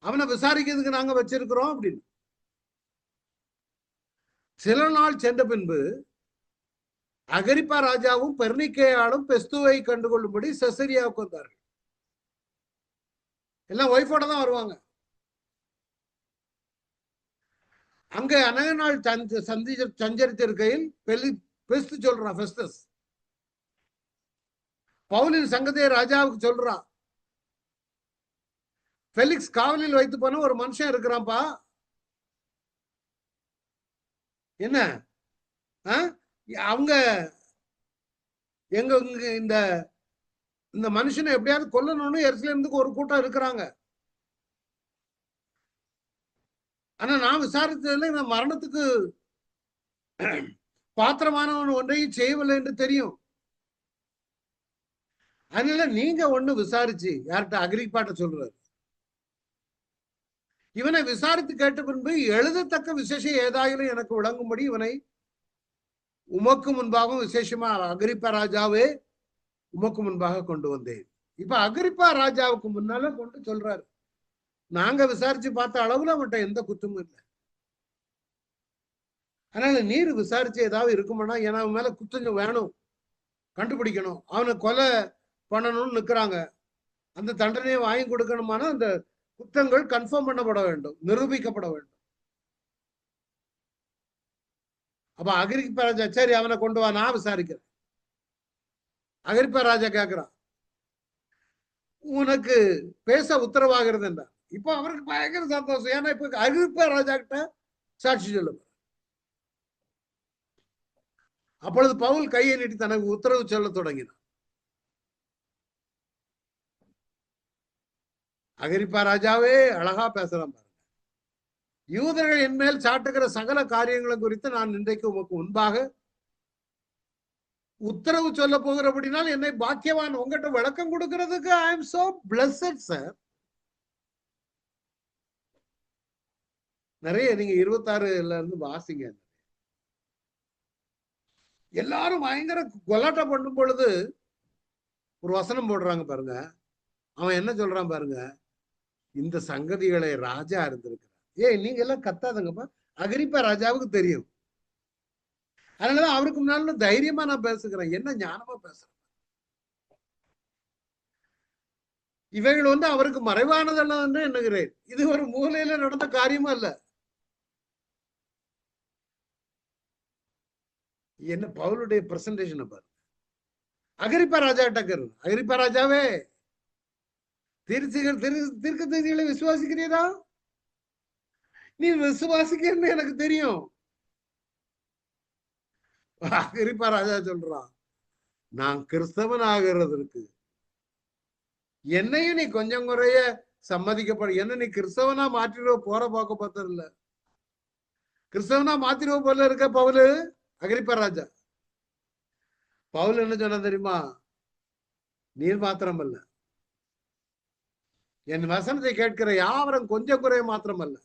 அவனை விசாரிக்கிறதுக்கு நாங்க வச்சிருக்கிறோம் அப்படின்னு. சில நாள் சென்ற பின்பு அகிரிப்பா ராஜாவும் பெர்னிக்கேயாலும் பெஸ்துவை கண்டுகொள்ளும்படி செசரியாவுக்கு வந்தார்கள். எல்லாம் ஒய்ஃபோட தான் வருவாங்க. அங்க அநேக நாள் சஞ்சரித்திருக்கையில் பெஸ்து சொல்றான், ஃபெஸ்டஸ் பவுலின் சங்கத்தையை ராஜாவுக்கு சொல்றான், ஃபெலிக்ஸ் காவலில் வைத்து போன ஒரு மனுஷன் இருக்கிறான்ப்பா. என்ன அவங்க எங்க இந்த இந்த மனுஷனை எப்படியாவது கொல்லணும்னு எருசலேமுக்கு ஒரு கூட்டம் இருக்கிறாங்க. ஆனா நான் விசாரித்ததுல இந்த மரணத்துக்கு பாத்திரமானவன் ஒன்றையும் செய்யவில்லை என்று தெரியும். அதனால நீங்க ஒண்ணு விசாரிச்சு யார்கிட்ட? அகிரிப்பாட்ட சொல்றாரு. இவனை விசாரித்து கேட்ட பின்பு எழுதத்தக்க விசேஷம் ஏதாயிலும் எனக்கு விளங்கும்படி இவனை உமக்கு முன்பாகவும், விசேஷமா அகிரிப்பா ராஜாவே உமக்கு முன்பாக கொண்டு வந்தேன். இப்ப அகிரிப்பா ராஜாவுக்கு முன்னால கொண்டு சொல்றாரு, நாங்க விசாரிச்சு பார்த்த அளவுல அவன்கிட்ட எந்த குத்தமும் இல்லை. அதனால நீர் விசாரிச்சு ஏதாவது இருக்குமானா, ஏன்னா அவன் மேல குத்தம் வேணும், கண்டுபிடிக்கணும், அவனை கொலை பண்ணணும்னு நிக்கிறாங்க, அந்த தண்டனையை வாங்கி கொடுக்கணுமானா அந்த குற்றங்கள் கன்ஃபார்ம் பண்ணப்பட வேண்டும், நிரூபிக்கப்பட வேண்டும். அப்ப அகிரிப்பா ராஜா சரி அவனை கொண்டு வா, நான் விசாரிக்கிறேன். அகிரிப்பா ராஜா கேட்கிறான், உனக்கு பேச உத்தரவாகிறது என்றார். இப்போ அவருக்கு பயங்கர சந்தோஷம், ஏன்னா இப்ப அகிரிப்பா ராஜா கிட்ட சாட்சி சொல்ல. அப்பொழுது பவுல் கையை நீட்டி தனக்கு உத்தரவு சொல்ல தொடங்கினார். அகிரிப்பா ராஜாவே அழகா பேசலாம் பாருங்க, யூதர்கள் என் மேல் சாட்டுகிற சகல காரியங்களும் குறித்து நான் இன்றைக்கு உமக்கு முன்பாக உத்தரவு சொல்ல போகிறபடினால் என்னை பாக்கியவான், உங்ககிட்ட விளக்கம் கொடுக்கிறதுக்கு I am so blessed sir. நிறைய நீங்க 26ல இருந்து வாசிங்க. எல்லாரும் பயங்கர கொலாட்டம் பண்ணும் பொழுது ஒரு வசனம் போடுறாங்க பாருங்க. அவன் என்ன சொல்றான் பாருங்க, இந்த சங்கதிகளை ராஜா இருந்திருக்கிறார். நீங்க எல்லாம் கத்தாதங்கப்பா, அகிரிப்பா ராஜாவுக்கு தெரியும். அதனாலதான் அவருக்கு முன்னால தைரியமா நான் பேசுகிறேன், என்ன ஞானமா பேசுறேன். இவைகள் அவருக்கு மறைவானதெல்லாம் எண்ணுகிறேன். இது ஒரு மூலையில நடந்த காரியமா இல்ல. என்ன பவுலுடைய பிரசன்டேஷன் பாரு. அகிரிப்பா ராஜா டக்கர், அகிரிப்பா ராஜாவே தீர்க்க தரிசிகளை விசுவாசிக்கிறீரா? நீ விசுவாசிக்கிறன்னு எனக்கு தெரியும். அகிரிப்பா ராஜா சொல்றான், நான் கிறிஸ்தவன் ஆகிறதற்கு என்னையும் நீ கொஞ்சம் குறைய சம்மதிக்கப்பட, என்ன நீ கிறிஸ்தவனா மாற்றிட போற பார்க்க பார்த்ததில்ல. கிறிஸ்தவனா மாத்திருவோம் போல இருக்க பவுலு. அகிரிப்பா ராஜா பவுல் என்ன சொன்ன தெரியுமா? நீர் மாத்திரம் அல்ல, என் வசனத்தை கேட்கிற யாவரும் கொஞ்சம் குறைய மாத்திரம் அல்ல,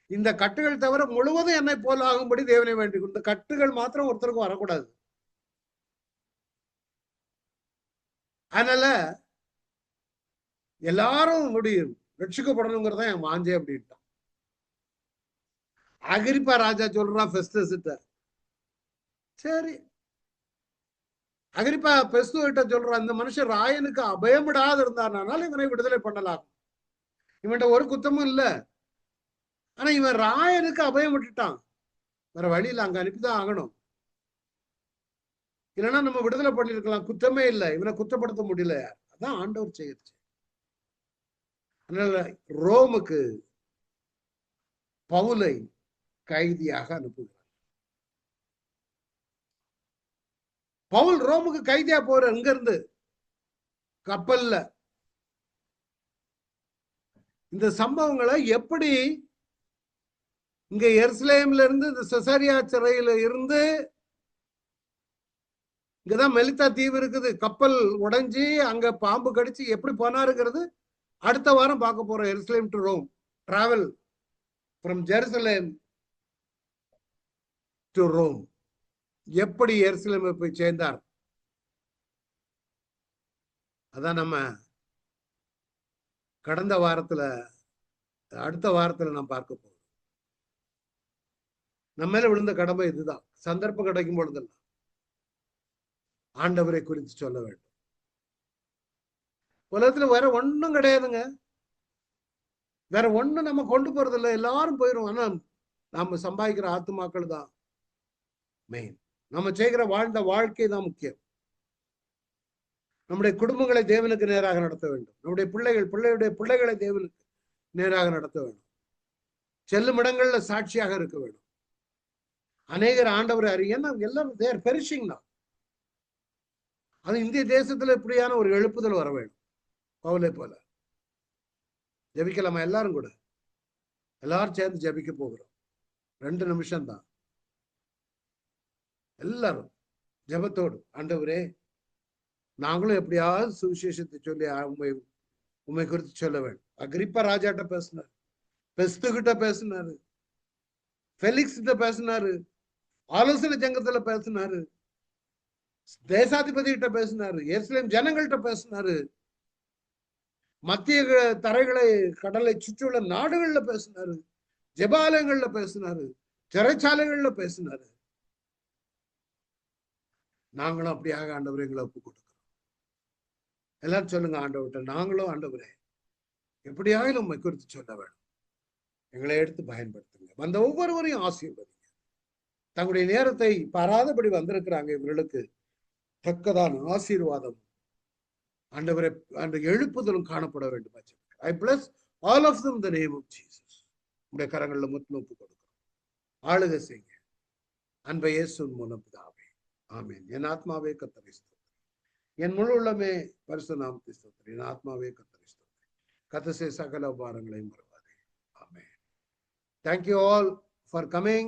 இந்த கட்டுகள் தவிர முழுவதும் என்னை போல ஆகும்படி தேவனை வேண்டிக். இந்த கட்டுகள் மாத்திரம் ஒருத்தருக்கும் வரக்கூடாது. அதனால எல்லாரும் முடியும் ரட்சிக்கப்படணுங்கிறத என் வாஞ்சே அப்படின்ட்டான். அகிரிப்பா ராஜா சொல்றான் ஃபெஸ்டஸ் கிட்ட. சரி, அகிரிப்பா பெஸ்து கிட்ட சொல்றான், இந்த மனுஷன் ராயனுக்கு அபயமிடாது இருந்தானால இவனை விடுதலை பண்ணலாம். இவன்கிட்ட ஒரு குத்தமும் இல்ல, ஆனா இவன் ராயனுக்கு அபயம் விட்டுட்டான். வேற வழியில் அங்க அனுப்பிதான் ஆகணும், இல்லைன்னா நம்ம விடுதலை பண்ணிருக்கலாம். குத்தமே இல்லை, இவனை குத்தப்படுத்த முடியல. அதான் ஆண்டவர் செய்யச்சு. அதனால ரோமுக்கு பவுலை கைதியாக அனுப்புகிறார். பவுல் ரோமுக்கு கைதியா போற இங்க இருந்து கப்பல்ல. இந்த சம்பவங்களை எப்படி இங்க எருசலேம்ல இருந்து இந்த செசரியா சிறையில இருந்து, இங்கதான் மெலித்தா தீவு இருக்குது, கப்பல் உடைஞ்சி அங்க பாம்பு கடிச்சு எப்படி போனாருங்கிறது அடுத்த வாரம் பார்க்க போறோம். எருசலேம் to Rome travel from Jerusalem to Rome, எப்படி எருசலேமை போய் சேர்ந்தார். அதான் நம்ம கடந்த வாரத்துல அடுத்த வாரத்துல நாம் பார்க்க போறோம். நம்ம மேல விழுந்த கடமை இதுதான். சந்தர்ப்பம் கிடைக்கும் பொழுதெல்லாம் ஆண்டவரை குறித்து சொல்ல வேண்டும். உலகத்துல வேற ஒண்ணும் கிடையாதுங்க, வேற ஒண்ணும் நம்ம கொண்டு போறது இல்லை, எல்லாரும் போயிரும். ஆனா நாம சம்பாதிக்கிற ஆத்துமாக்கள் தான் மெயின். நம்ம செய்கிற வாழ்ந்த வாழ்க்கை தான் முக்கியம். நம்முடைய குடும்பங்களை தேவனுக்கு நேராக நடத்த வேண்டும். நம்முடைய பிள்ளைகளுடைய பிள்ளைகளை தேவனுக்கு நேராக நடத்த வேண்டும். செல்லும் இடங்கள்ல சாட்சியாக இருக்க வேண்டும். அநேகர் ஆண்டவரை அறிய எல்லாம் தேர் பெரிஷிங் தான். அது இந்திய தேசத்துல இப்படியான ஒரு எழுப்புதல் வர வேண்டும். பவுலை போல ஜபிக்கலாமா? எல்லாரும் கூட எல்லாரும் சேர்ந்து ஜபிக்க போகிறோம். 2 நிமிஷம் தான். எல்லாரும் ஜபத்தோடு, ஆண்டவரே நாங்களும் எப்படியாவது சுவிசேஷத்தை சொல்லி உண்மை குறித்து சொல்ல வேண்டும். அகிரிப்பா ராஜாட்ட பேசினார், பெஸ்து கிட்ட பேசினாரு, ஃபெலிக்ஸ் கிட்ட பேசினாரு, ஆலோசனை சங்கத்துல பேசினாரு, தேசாதிபதி கிட்ட பேசினாரு, எருசலேம் ஜனங்கள்கிட்ட பேசினாரு, மத்திய தரைகளை கடலை சுற்றியுள்ள நாடுகள்ல பேசினாரு, ஜெபாலயங்கள்ல பேசினாரு, சிறைச்சாலைகள்ல பேசினாரு. நாங்களும் அப்படியாக ஆண்டவரை எங்களை ஒப்பு கொடுக்கிறோம். எல்லாரும் சொல்லுங்க, ஆண்டவர்கிட்ட நாங்களும் ஆண்டவரே எப்படியாவது உண்மை குறித்து சொல்ல வேணும், எங்களை எடுத்து பயன்படுத்துங்க. வந்த ஒவ்வொருவரையும் ஆசீர்வதிங்க. தங்களுடைய நேரத்தை பாராதபடி வந்திருக்கிறாங்க, இவர்களுக்கு தக்கதான ஆசீர்வாதம் ஆண்டவரை அந்த எழுப்புதலும் காணப்பட வேண்டும். I bless all of them in the name of Jesus. உடைய கரங்களில் முத்து ஒப்பு கொடுக்கிறோம். ஆளுகை செய்யுங்க. அன்பை இயேசுவின் மூலம் பிதாவே, ஆமென். என் ஆத்மாவே கர்த்தரை ஸ்தோத்திரி, என் முழு உள்ளமே பரிசுத்த நாமத்தை ஸ்தோத்திரி, என் ஆத்மாவே கர்த்தரை ஸ்தோத்திரி, கர்த்தர் செய்த சகல உபகாரங்களையும் மறவாதே. ஆமென். Thank you all for coming.